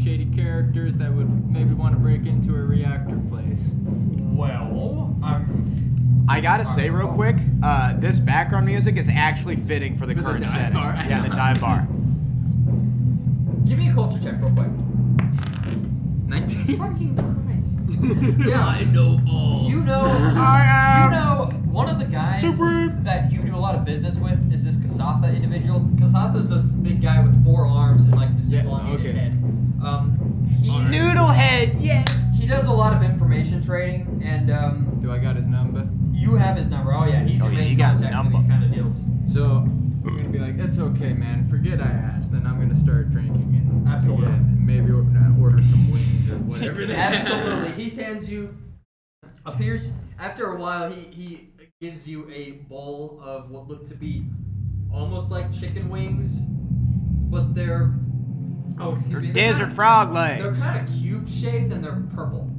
shady characters that would maybe want to break into a reactor place? Well, I gotta say real quick, this background music is actually fitting for the For the current dive setting. bar, I Yeah, know. the dive bar. give me a culture check real quick. 19. Fucking Christ. Yeah, I know all. you know, one of the guys Supreme. that you do a lot of business with is this Kasatha individual. Kasatha's this big guy with 4 arms and like this Yeah, elongated okay. head. He's Noodlehead, yeah. he does a lot of information trading, and Do I got his number? you have his number. Oh yeah, he's Oh, your yeah, main you got his contact for number. these kind of deals. So I'm gonna be like, it's okay, man. Forget I asked, and I'm gonna start drinking and Absolutely. again, maybe order some wings or whatever. they have. Absolutely. He hands you. Appears after a while. He gives you a bowl of what look to be almost like chicken wings, but they're excuse me. they're Desert kinda- frog They're legs. kind of cube shaped and they're purple.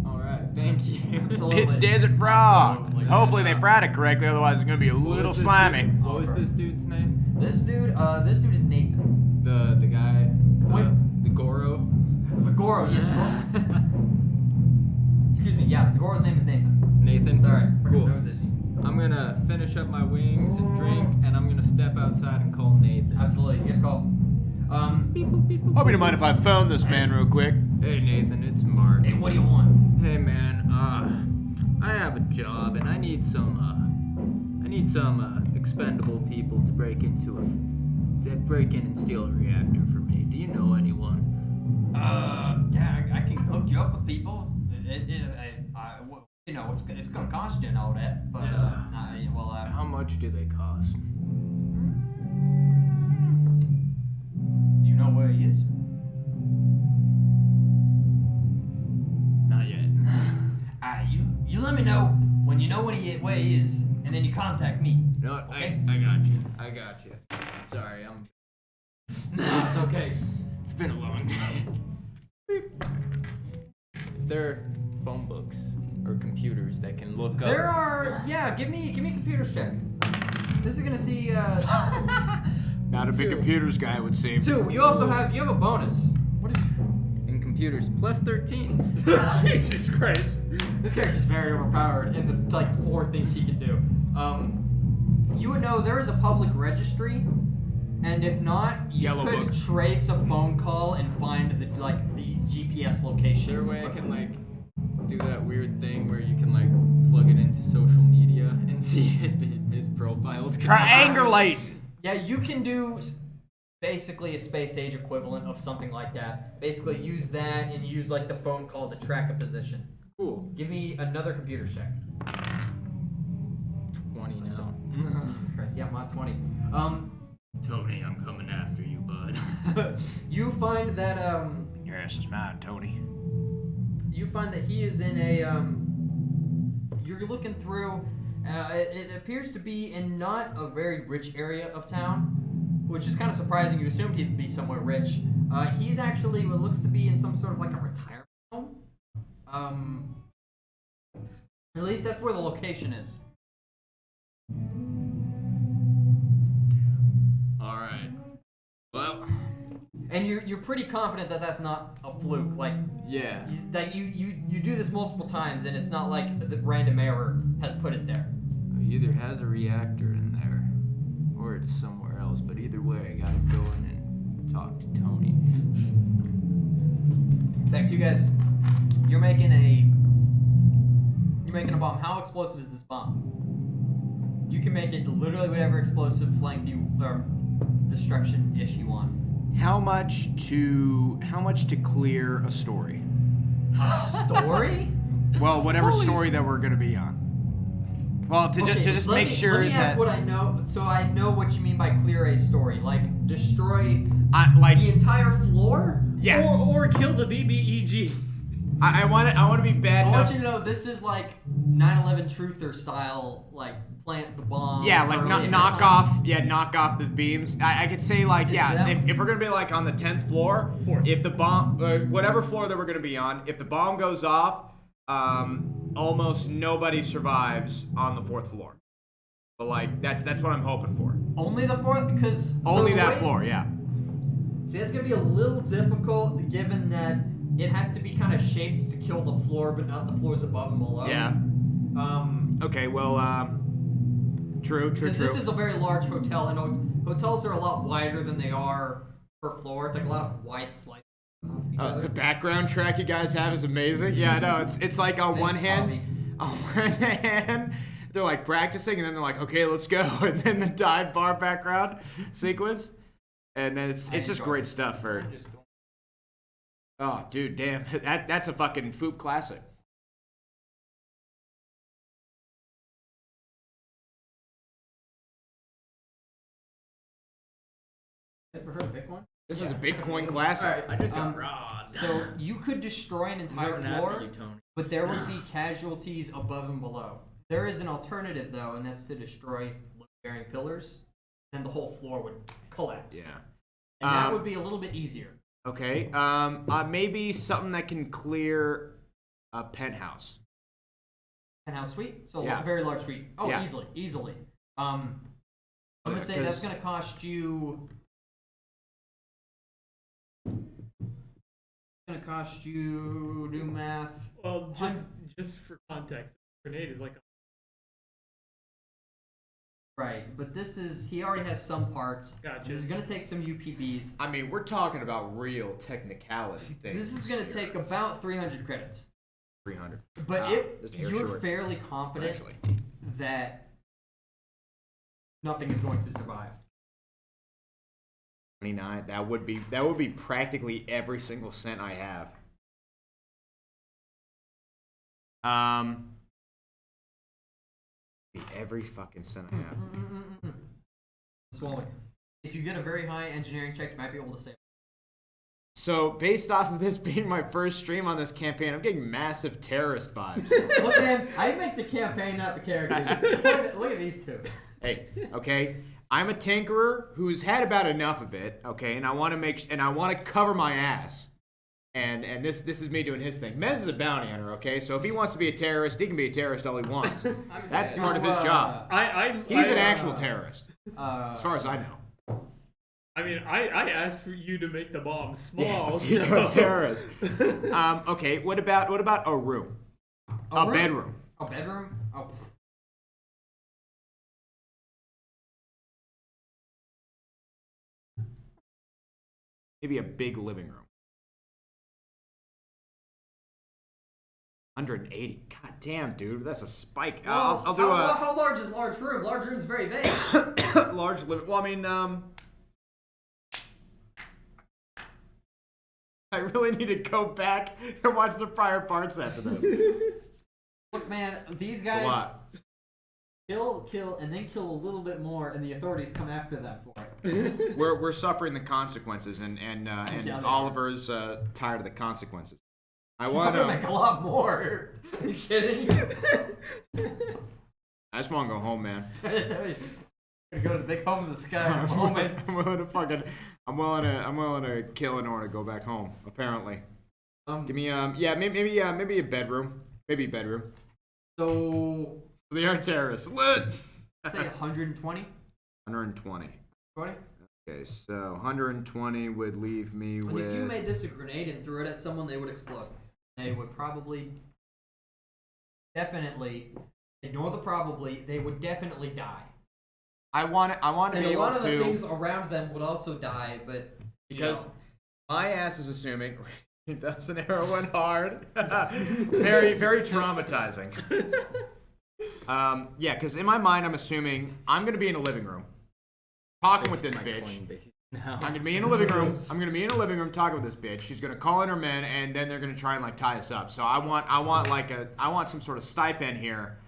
All right, thank you. Absolutely. It's desert frog. Absolutely. Hopefully they fried it correctly, otherwise it's gonna be a What little was this slimy. dude- What was this dude's name? This dude is Nathan. The guy. Wait. The Goro. The Goro. Yes. Excuse me. Yeah, the Goro's name is Nathan. Nathan. Sorry. Fucking Cool. nose itchy. I'm gonna finish up my wings and drink, and I'm gonna step outside and call Nathan. Absolutely. You get a call. Beep, boop, beep, boop, Hope you don't boop. mind if I phone this man real quick. Hey Nathan, it's Mark. Hey, what do you want? Hey man, I have a job and I need some expendable people to break in and steal a reactor for me. Do you know anyone? Yeah, I can hook you up with people. It's gonna cost you and all that, but How much do they cost? do you know where he is? Not yet. You let me know when you know where he is, and then you contact me. You know what? Okay. I got you. Sorry, No, it's okay. it's been a long day. Is there phone books or computers that can look There up? are. Yeah, give me a computers check. This is gonna see. Not a big 2. computers guy, it would seem. 2. You have a bonus. What is? In computers, plus 13. Jesus Christ. This character's very overpowered in the 4 things he can do. You would know there is a public registry And if not, you Yellow could book. trace a phone call and find the GPS location. Is there a way I can like do that weird thing where you can like plug it into social media and see if his profile's Triangulate. Yeah, you can do basically a space age equivalent of something like that. Basically, use that and use like the phone call to track a position. Cool. Give me another computer check. 20 now. Jesus Christ, yeah, I'm on 20. Tony, I'm coming after you, bud. You find that Your ass is mine, Tony. you find that he is in a you're looking through it appears to be in not a very rich area of town, which is kind of surprising. You assumed he'd be somewhere rich. He's actually what looks to be in some sort of like a retirement home. At least that's where the location is. All right. Well, And you're pretty confident that that's not a fluke. Like Yeah. that you do this multiple times, and it's not like the random error has put it there. He either has a reactor in there or it's somewhere else, but either way, I gotta go in and talk to Tony. Back to you guys. You're making a bomb. How explosive is this bomb? You can make it literally whatever explosive length you or destruction-ish you want. how much to clear a story? A story? Well, whatever Holy- story that we're gonna be on. Well, to just let make me, sure let me that ask what I know, so I know what you mean by clear a story. Like destroy like the entire floor? yeah, Or kill the BBEG. I want to be bad I want enough. you to know this is like 9/11 truther style, like plant the bomb. Yeah, like early ahead knock of time. off. Yeah, knock off the beams. I could say like Is yeah, that- if we're gonna be like on the 10th floor, Fourth. if the bomb, whatever floor that we're gonna be on, if the bomb goes off, almost nobody survives on the 4th floor. But like that's what I'm hoping for. Only the fourth, because Only that floor, yeah. See, that's gonna be a little difficult given that it have to be kind of shaped to kill the floor, but not the floors above and below. Yeah. Okay. Well. True. Because this is a very large hotel, and hotels are a lot wider than they are per floor. It's like a lot of wide slices on top of each other. The background track you guys have is amazing. Yeah, I know. It's like on one Thanks, hand, they're like practicing, and then they're like, okay, let's go, and then the dive bar background sequence, and then it's just enjoy great it. stuff for. Oh, dude, damn, that's a fucking Foop classic. Ever heard of Bitcoin? This is a Bitcoin classic. All right, I just got um, robbed. So you could destroy an entire Going after floor, you, Tony. but there would be casualties above and below. There is an alternative though, and that's to destroy load-bearing pillars. Then the whole floor would collapse. Yeah. And that would be a little bit easier. Okay. Maybe something that can clear a penthouse. Penthouse suite? So Yeah. a very large suite. Oh, Yeah. easily. I'm gonna say that's gonna cost you. Gonna cost you. Do math. Well, just for context, the grenade is like a Right, but this is he already has some parts. Gotcha. This is gonna take some UPBs. I mean, we're talking about real technicality things. This is gonna take about 300 credits. 300. But Wow, this is you're short. fairly confident Actually. that nothing is going to survive. 29. That would be practically every single cent I have. Every fucking cent I have. Swallowing. If you get a very high engineering check, you might be able to save. So, based off of this being my first stream on this campaign, I'm getting massive terrorist vibes. Look, man, I make the campaign, not the characters. Look at these two. Hey, okay? I'm a tinkerer who's had about enough of it, okay? And I want to cover my ass. And this is me doing his thing. Mez is a bounty hunter, okay? So if he wants to be a terrorist, he can be a terrorist all he wants. That's part of his job. He's an actual terrorist, as far as I know. I mean, I asked for you to make the bomb small. Yes, you're a terrorist. Okay, what about a room? A bedroom. A bedroom? Oh. Maybe a big living room. 180. God damn, dude, that's a spike. I'll do how large is large room? Large room's very vague. large living. Well, I mean, I really need to go back and watch the prior parts after this. Look, man, these It's a guys lot. kill, and then kill a little bit more, and the authorities come after them for it. We're suffering the consequences, and Yeah, they are. Oliver's tired of the consequences. I It's want gonna to. make a lot more. Are you kidding? I just want to go home, man. I tell you, I'm gonna go to the big home in the sky in a moment. I'm willing to fucking. I'm willing to kill in order to go back home. Apparently. Give me maybe a bedroom. Maybe a bedroom. So They are terrorists. Lit. say 120. 120. 20? Okay, so 120 would leave me And with. if you made this a grenade and threw it at someone, they would explode. They would probably, definitely, ignore the probably. They would definitely die. I want to And be a able lot of to the things around them would also die, but because my ass is assuming that scenario went hard. Very very traumatizing. Yeah, because in my mind I'm assuming I'm gonna be in a living room talking with this bitch. I'm gonna be in a living room. I'm gonna be in a living room talking with this bitch. She's gonna call in her men, and then they're gonna try and like tie us up. So I want some sort of stipend here.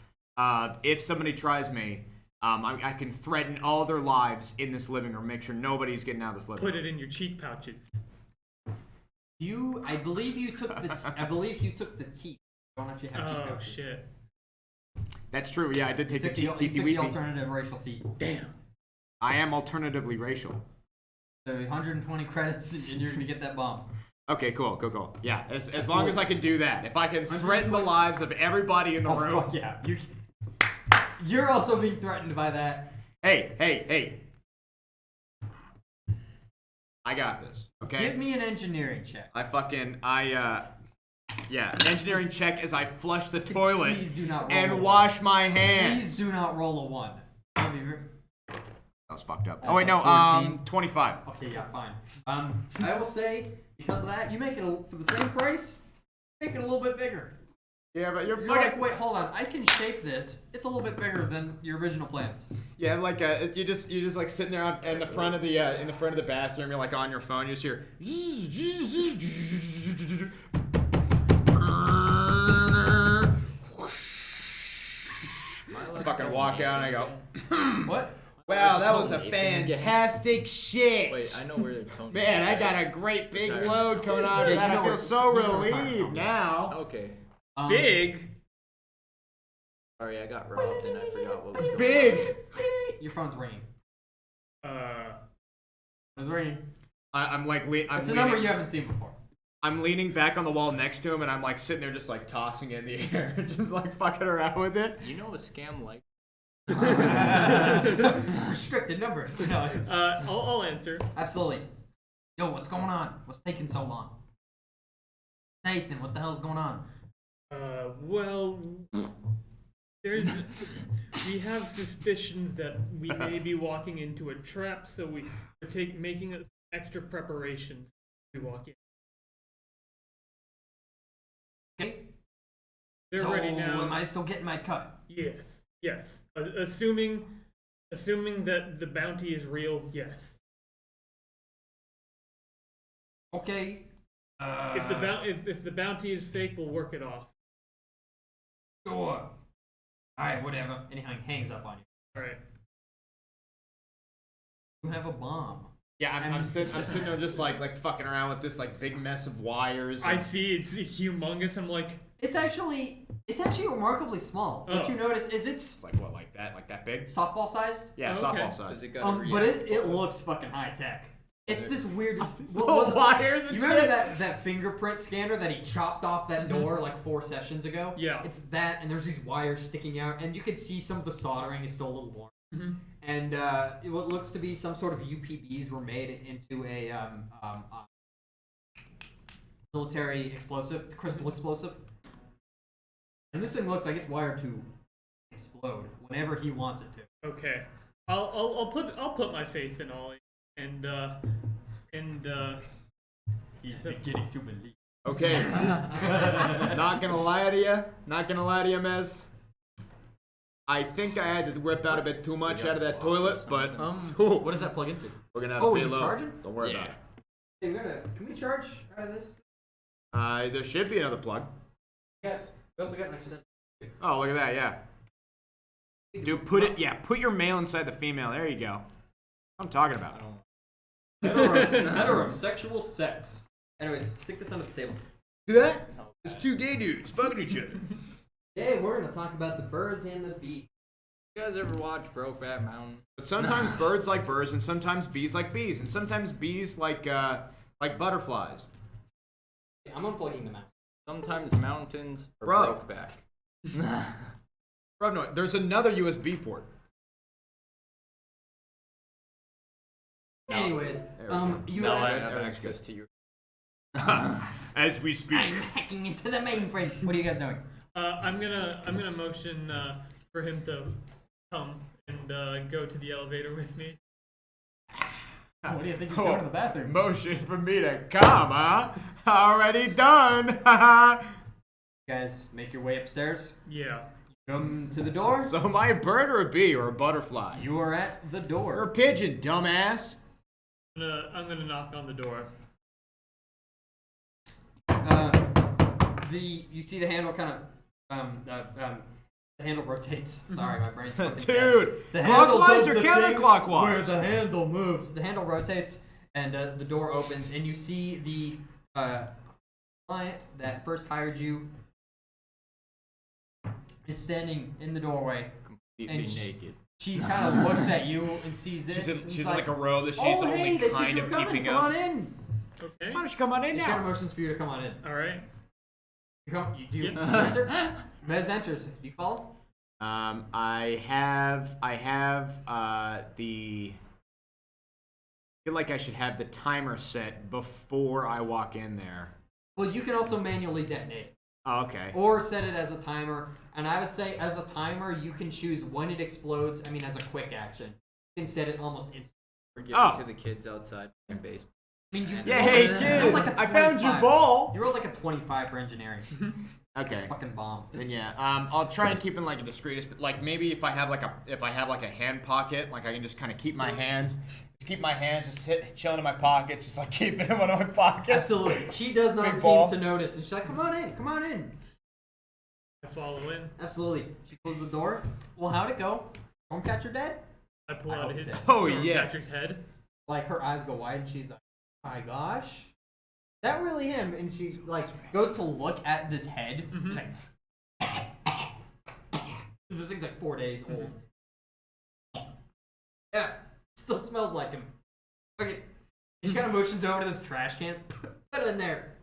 If somebody tries me, I can threaten all their lives in this living room. Make sure nobody's getting out of this living room. Put it in your cheek pouches. I believe you took the teeth. You don't actually have cheek Oh pouches. shit! That's true. Yeah, I did take You the took teeth. the alternative racial feet. Damn. I am alternatively racial. So 120 credits, and you're gonna get that bomb. Okay, cool. Yeah, as long as I can do that. If I can threaten the lives of everybody in the room. Oh fuck yeah! You're also being threatened by that. Hey. I got this. Okay. Give me an engineering check. Yeah, an engineering check as I flush the toilet Please do not roll a and one. wash my hands. Please do not roll a 1. That'll be That was fucked up. That's Oh wait, no, 14. 25. Okay, yeah, fine. I will say, because of that, you make it for the same price, make it a little bit bigger. Yeah, but you're You're like, wait, hold on, I can shape this. It's a little bit bigger than your original plans. yeah, like you're just like sitting there in the front of the bathroom. You're like on your phone. You just hear. I fucking walk out and I go. What? Wow, that was a Tony. fantastic shit. Wait, I know where they're Tony. Man, I got a great big Sorry. load coming out of Yeah, that. you know I feel where- so you know where it's coming relieved from. now. Okay. Big. Sorry, I got robbed and I forgot what was going on. Big. Your phone's ringing. Uh. It's ringing. I'm like, It's a number you haven't seen before. I'm leaning back on the wall next to him, and I'm like sitting there, just like tossing it in the air, just like fucking around with it. You know a scam like? Restricted numbers. No, it's, I'll answer. absolutely. Yo, what's going on? What's taking so long? Nathan, what the hell's going on? Well, we have suspicions that we may be walking into a trap, so we're making extra preparations when we walk in. Okay. They're so, ready now. am I still getting my cut? Yes. Assuming that the bounty is real, yes. Okay. If the bounty is fake, we'll work it off. Sure. Alright, whatever. And he hangs up on you. All right. You have a bomb. Yeah, I'm sitting there just like fucking around with this like big mess of wires. I see it's humongous. I'm like, It's actually remarkably small. What Oh. you notice is it's It's like what, like that big? softball sized. Yeah, Okay. softball Does size. it got a But react? it looks fucking high tech. It's this weird. Little wires and You remember shit? that fingerprint scanner that he chopped off that door like 4 sessions ago? Yeah. It's that, and there's these wires sticking out, and you can see some of the soldering is still a little warm. Mhm. And what looks to be some sort of UPVs were made into a military explosive, crystal explosive. And this thing looks like it's wired to explode whenever he wants it to. okay, I'll put my faith in Ollie, and He's beginning to believe. Okay. Not gonna lie to you. Mez. I think I had to whip out a bit too much out of that toilet, but What does that plug into? we're gonna have Oh, to pay you low. charging? Don't worry about it. Hey, can we charge out of this? There should be another plug. Yeah. We also got an extender. Oh, look at that, yeah. Dude, put your male inside the female. There you go. I'm talking about. Heterosexual sex. Anyways, stick this under the table. See that? It's two gay dudes fucking each other. Today we're gonna talk about the birds and the bees. You guys ever watch Brokeback Mountain? But sometimes birds like birds, and sometimes bees like bees, and sometimes bees like butterflies. I'm unplugging them out. Sometimes mountains are Bro. Brokeback. Bro, no, there's another USB port. Anyways, you Now I had- have access to your. As we speak. I'm hacking into the mainframe. What are you guys doing? I'm gonna motion for him to come and go to the elevator with me. What do you think he's going to the bathroom? Motion for me to come, huh? Already done. Guys, make your way upstairs. Yeah. Come to the door. So am I a bird or a bee or a butterfly? You are at the Or a door. pigeon, dumbass. I'm gonna knock on the door. You see the handle kind of the handle rotates. Sorry, my brain's fucking Dude, The handle clockwise does or the thing counterclockwise? where the handle moves. The handle rotates, and the door opens, and you see the client that first hired you is standing in the doorway. Completely And naked. She kind of looks at you and sees this. and She's it's in like a robe that she's oh, only hey, they said kind you of were coming. keeping Come up. on in. Okay. Why don't you come on in She's got now? motions for you to come on in. All right. You come. You do. Yeah. You enter. Mez enters. Do you follow? I have the. I feel like I should have the timer set before I walk in there. Well, you can also manually detonate it. Oh, okay. Or set it as a timer. And I would say as a timer, you can choose when it explodes. I mean, as a quick action. You can set it almost instantly. We're giving Oh. to the kids outside in basement. I mean, you Yeah, hey you're kids! like a I found your 25. ball. You rolled like a 25 for engineering. Okay. It's fucking bomb. Then yeah, I'll try and keep in like a discreet, like maybe if I have like a hand pocket, like I can just kind of keep my hands just chilling in my pockets, just like keeping them in my pocket. Absolutely. She does not Big seem ball. to notice. And she's like, come on in, come on in. I follow in. Absolutely. She closes the door. Well, how'd it go? Stormcatcher dead? I pull I out hope his so. Oh, yeah. Patrick's head. Like, her eyes go wide and she's like, my gosh. Is that really him? And she, like, goes to look at this head. She's like, this thing's like 4 days old. Yeah, still smells like him. Okay. She kind of motions over to this trash can. Put it in there.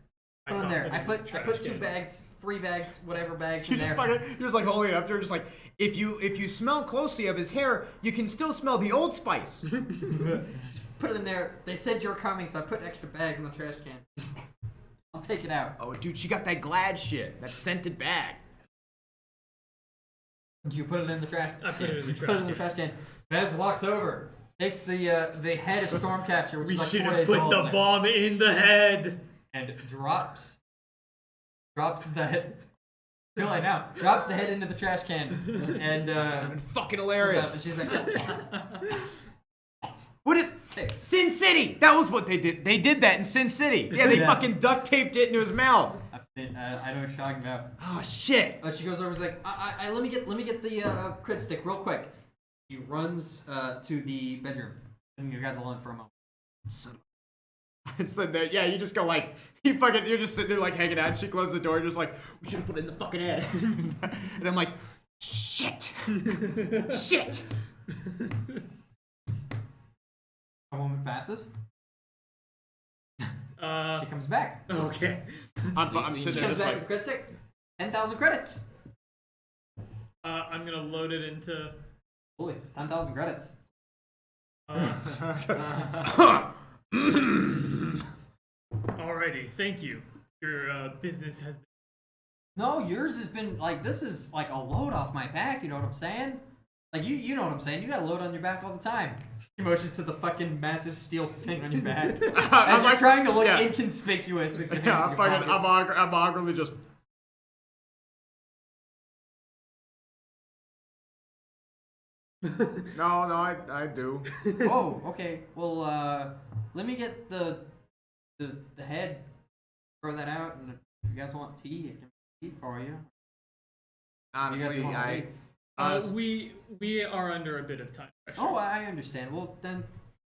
Put it in there. I put 2 bags, 3 bags, whatever bags in there. You're just like holding it up there, just like if you smell closely of his hair, you can still smell the Old Spice. Put it in there. They said you're coming, so I put extra bags in the trash can. I'll take it out. Oh, dude, she got that Glad shit, that scented bag. Do you put it in the trash? I put it in the Put it in the trash trash can. Vez walks over, takes the head of Stormcatcher, which We is like should 4 have days put old, the bomb in the head. and drops the head. Too late now. Drops the head into the trash can, and Fucking she's hilarious. up, and she's like, What is Sin City? That was what they did. They did that in Sin City. Yeah, they Yes. fucking duct taped it into his mouth. I know what you're talking about. Oh shit. She goes over, and is like, let me get the crit stick real quick. She runs to the bedroom, leaving you guys alone for a moment. So that yeah, you just go like you're just sitting there like hanging out. And she closed the door, just like we should have put it in the fucking head. And I'm like, shit, shit. A moment passes. She comes back. Okay. I'm She sitting there comes just back like with crit stick. 10,000 credits. I'm gonna load it into. Holy, it's 10,000 credits. Alrighty, thank you. Your business has. No, yours has been like this is like a load off my back. You know what I'm saying? Like you know what I'm saying. You got a load on your back all the time. He motions to the fucking massive steel thing on your back. I'm As you're like- trying to look yeah. inconspicuous with your hands Yeah, in your pockets. I'm awkwardly just. No, I do. Oh, okay. Well, let me get the head. Throw that out, and if you guys want tea, I can make tea for you. You guys Honestly, wanna leave? We are under a bit of time pressure. Oh, I understand. Well, then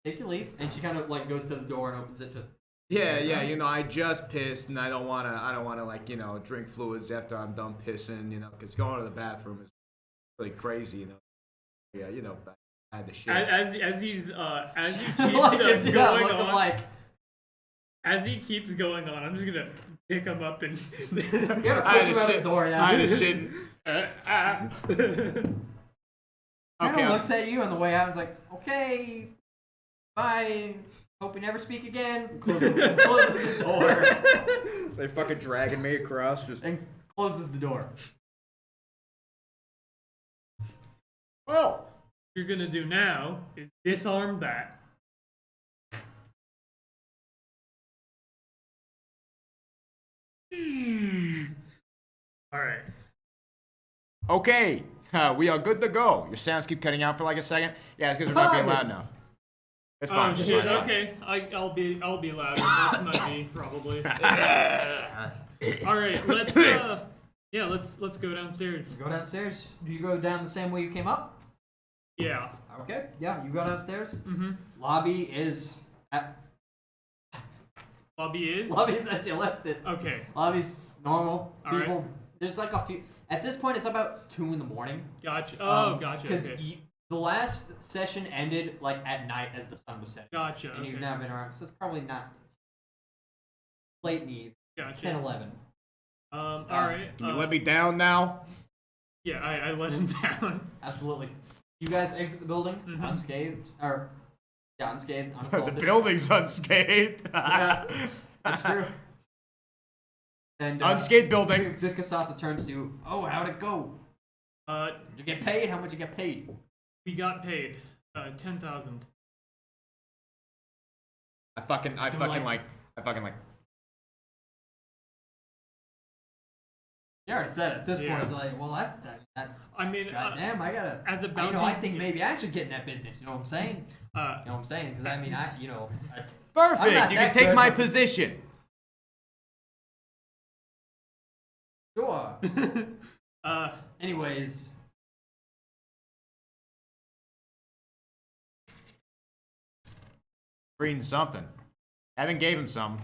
take your leave. And she kind of like goes to the door and opens it to. Yeah, you know, I just pissed, and I don't wanna like, you know, drink fluids after I'm done pissing, you know, because going to the bathroom is really crazy, you know. Yeah, you know, I had the shit. As he keeps Like gives you that going look of on, like. as he keeps going on, I'm just gonna pick him up and. You gotta I push had him a out shit. the door. Yeah. I had a shit. Kind Okay. of looks at you on the way out and is like, okay, bye. Hope we never speak again. Closes the door. They fucking dragging me across, just. And closes the door. Well. What you're gonna do now is disarm that. All right. Okay, we are good to go. Your sounds keep cutting out for like a second. Yeah, it's because we're not being loud now. It's fine. Oh it's shit. fine, it's fine. Okay. I'll be louder. That's my me probably. All right. Let's go downstairs. Go downstairs. Do you go down the same way you came up? Yeah. Okay. Yeah, you go downstairs. Mm-hmm. Lobby is Lobby is. as you left it. Okay. Lobby's normal. All right. People. There's like a few. At this point, it's about 2 in the morning. Gotcha. Oh, gotcha. Because Okay. the last session ended like at night as the sun was setting. Gotcha. And you've Okay. now been around, so it's probably not late in the evening. Gotcha. 10, 11. All right. Can you let me down now? Yeah, I let him down. Absolutely. You guys exit the building Mhm. unscathed, unscathed, The unassaulted. building's unscathed. Yeah, that's true. And Unscathed building. The Kasatha turns to you. Oh, how'd it go? Did you get paid? How much you get paid? We got paid 10,000. I fucking like. You already said it. At this Yeah. point, it's like, well, that's. I mean, Goddamn, I gotta. as a You bounty, know, I think maybe I should get in that business. You know what I'm saying? You know what I'm saying? Because I mean, I'm Perfect. not You that can take good, my but- position. sure. uh, Anyways, Reading something. Evan gave him some.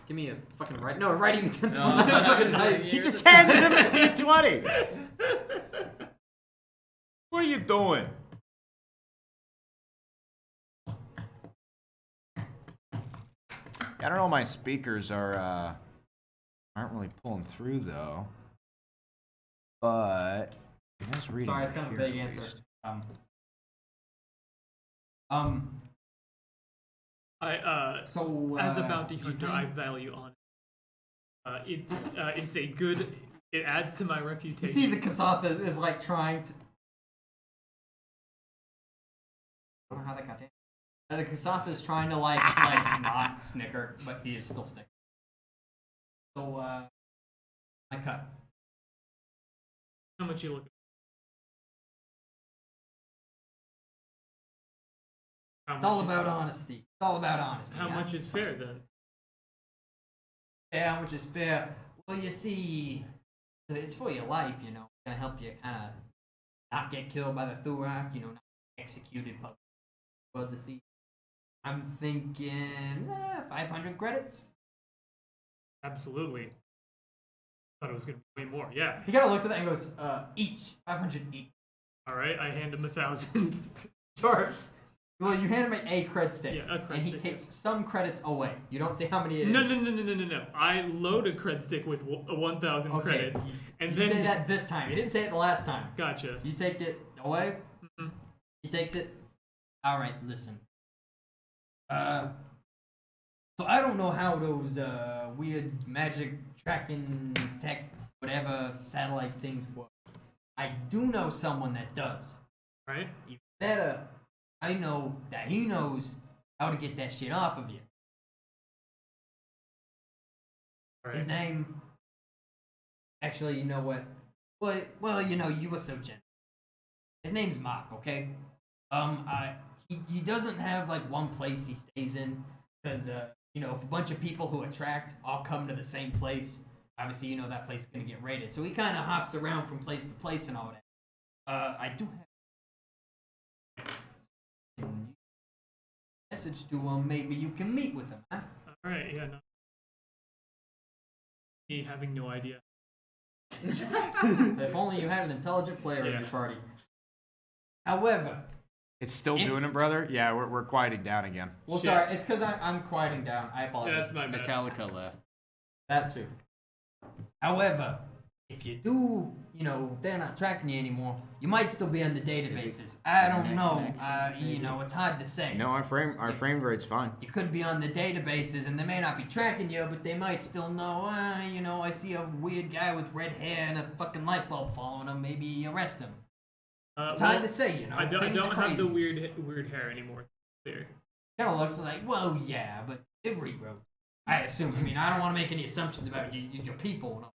give me a fucking writing utensil. No, Not no, fucking no, dice. He just handed him a T20. What are you doing? I don't know. My speakers aren't really pulling through though. But you guys reading? Sorry, it's kind of a here vague at answer. least. So as a bounty you hunter, think- I value honor. It's a good. It adds to my You reputation. see, the Kasatha is like trying to. I don't know how that got in. The Kasatha is trying to like not snicker, but he is still snickering. So I cut. How much you look? It's all about honesty. It's all about honesty. How yeah? much is fair then? Yeah, how much is fair? Well, you see, it's for your life, you know. It's gonna help you kind of not get killed by the Thurak, you know, not executed publicly. But to see, I'm thinking 500 credits. Absolutely. Thought it was gonna be way more. Yeah. He kind of looks at that and goes, each 500 each. All right. I hand him 1,000. Sure. Well, you hand him a cred stick, Yeah, a cred and he stick, takes some credits away. You don't say how many it is. No. I load a cred stick with 1,000 Okay. credits, and You then say that this time. You didn't say it the last time. Gotcha. You take it away. Mhm. He takes it. All right, listen. So I don't know how those weird magic tracking tech, whatever satellite things work. I do know someone that does. Right. If that I know that he knows how to get that shit off of you. Alright. His name. Actually, you know what? Well, you know, you were so gentle. His name's Mark, okay? He doesn't have like one place he stays in, because you know, if a bunch of people who attract all come to the same place, obviously you know that place is gonna get raided. So he kind of hops around from place to place and all that. I do have a message to him. Maybe you can meet with him, huh? Alright, yeah, no. Me having no idea. If only you had an intelligent player in Yeah. your party. However, It's still If- doing it, brother? Yeah, we're quieting down again. well, Shit. sorry, it's because I'm quieting down. I Yeah, apologize. that's my bad. Metallica left. That too. However, if you do, you know, they're not tracking you anymore, you might still be on the databases. I don't know. You know, it's hard to say. No, our frame rate's fine. You could be on the databases and they may not be tracking you, but they might still know, you know, I see a weird guy with red hair and a fucking light bulb following him, maybe arrest him. It's hard to say, you know. I don't Things are have the crazy. weird hair anymore. There. Kind of looks like, well, yeah, but it rewrote. I assume. I mean, I don't want to make any assumptions about your people and all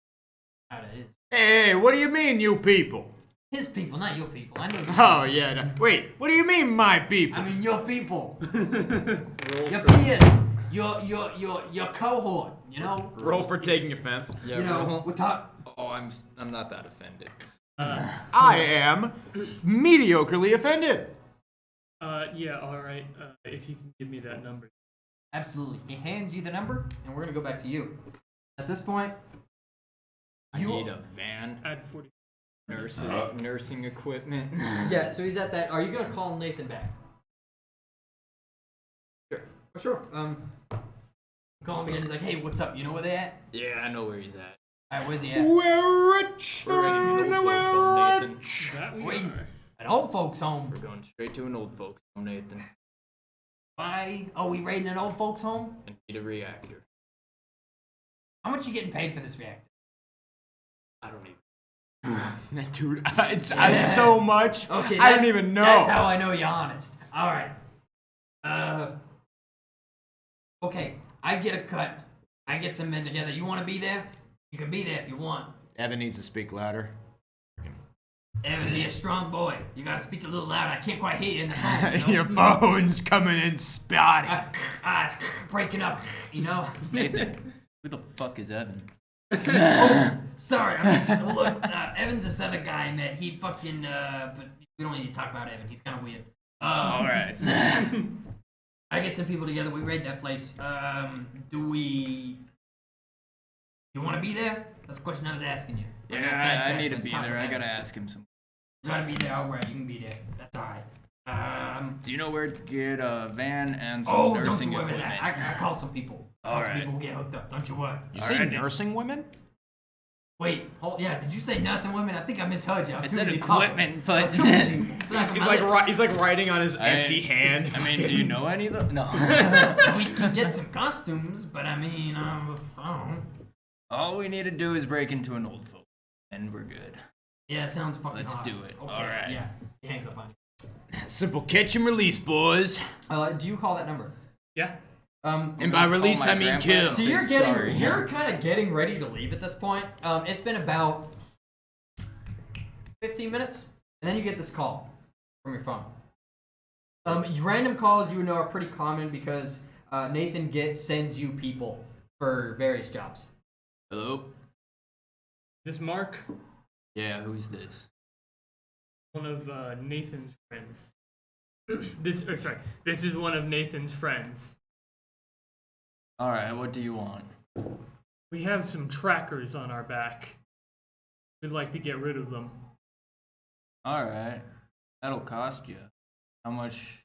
how that is. Hey, what do you mean, you people? His people, not your people. I know. Oh, yeah. Wait, what do you mean, my people? I mean, your people. Your peers. Your cohort. You know. Roll for taking offense. Yeah, You know, roll. we're talking. Oh, I'm not that offended. I am mediocrely offended. Yeah, alright. If you can give me that number. Absolutely. He hands you the number, and we're gonna go back to you. At this point, I need a van, Add 40. nursing equipment. yeah. So he's at that. Are you gonna call Nathan back? Sure. Oh, sure. Call him again. He's like, hey, what's up? You know where they at? Yeah, I know where he's at. All right, where's he at? We're rich. We're ready to old folks home, Nathan. That we Wait. are. An old folks home. We're going straight to an old folks home, Nathan. Why are we raiding an old folks home? I need a reactor. How much you getting paid for this reactor? I don't even. Dude, it's so much. Okay, I don't even know. That's how I know you're honest. All right. Okay, I get a cut. I get some men together. You want to be there? You can be there if you want. Evan needs to speak louder. Evan, be a strong boy. You gotta speak a little louder. I can't quite hear you in the phone. You know? Your phone's coming in spotty. It's breaking up, you know? Nathan, who the fuck is Evan? Oh, sorry. Look, Evan's this other guy I met. He fucking, but we don't need to talk about Evan. He's kind of weird. Alright. I get some people together. We raid that place. Do we... You want to be there? That's the question I was asking you. got Yeah, I sidetracked. need to Let's be talk there. I about gotta it. ask him some. You gotta be there. All right, you can be there. That's all right. Do you know where to get a van and some Oh, don't nursing you worry equipment? about that. I call some people. All Some right. people will get hooked up. Don't you worry. You All say right. nursing women? Wait, hold, yeah, did you say nursing women? I think I misheard you. I I was too said busy talking. equipment, I was but too busy. He's like writing on his empty hand. I mean, do you know any of them? No. We can get some costumes, but I mean, I don't know. All we need to do is break into an old folk, and we're good. Yeah, it sounds fucking Let's hot. do it. Okay, All right. Yeah, he hangs up on Simple catch and release, boys. you. Do you call that number? Yeah. And by release, my I mean grandpa kill. and So say sorry. you're kind of getting ready to leave at this point. It's been about 15 minutes, and then you get this call from your phone. Random calls you know are pretty common because Nathan sends you people for various jobs. Hello? This Mark, Yeah, who's this? one of Nathan's friends. This is one of Nathan's friends. Alright, what do you want? We have some trackers on our back. We'd like to get rid of them. Alright, that'll cost you. How much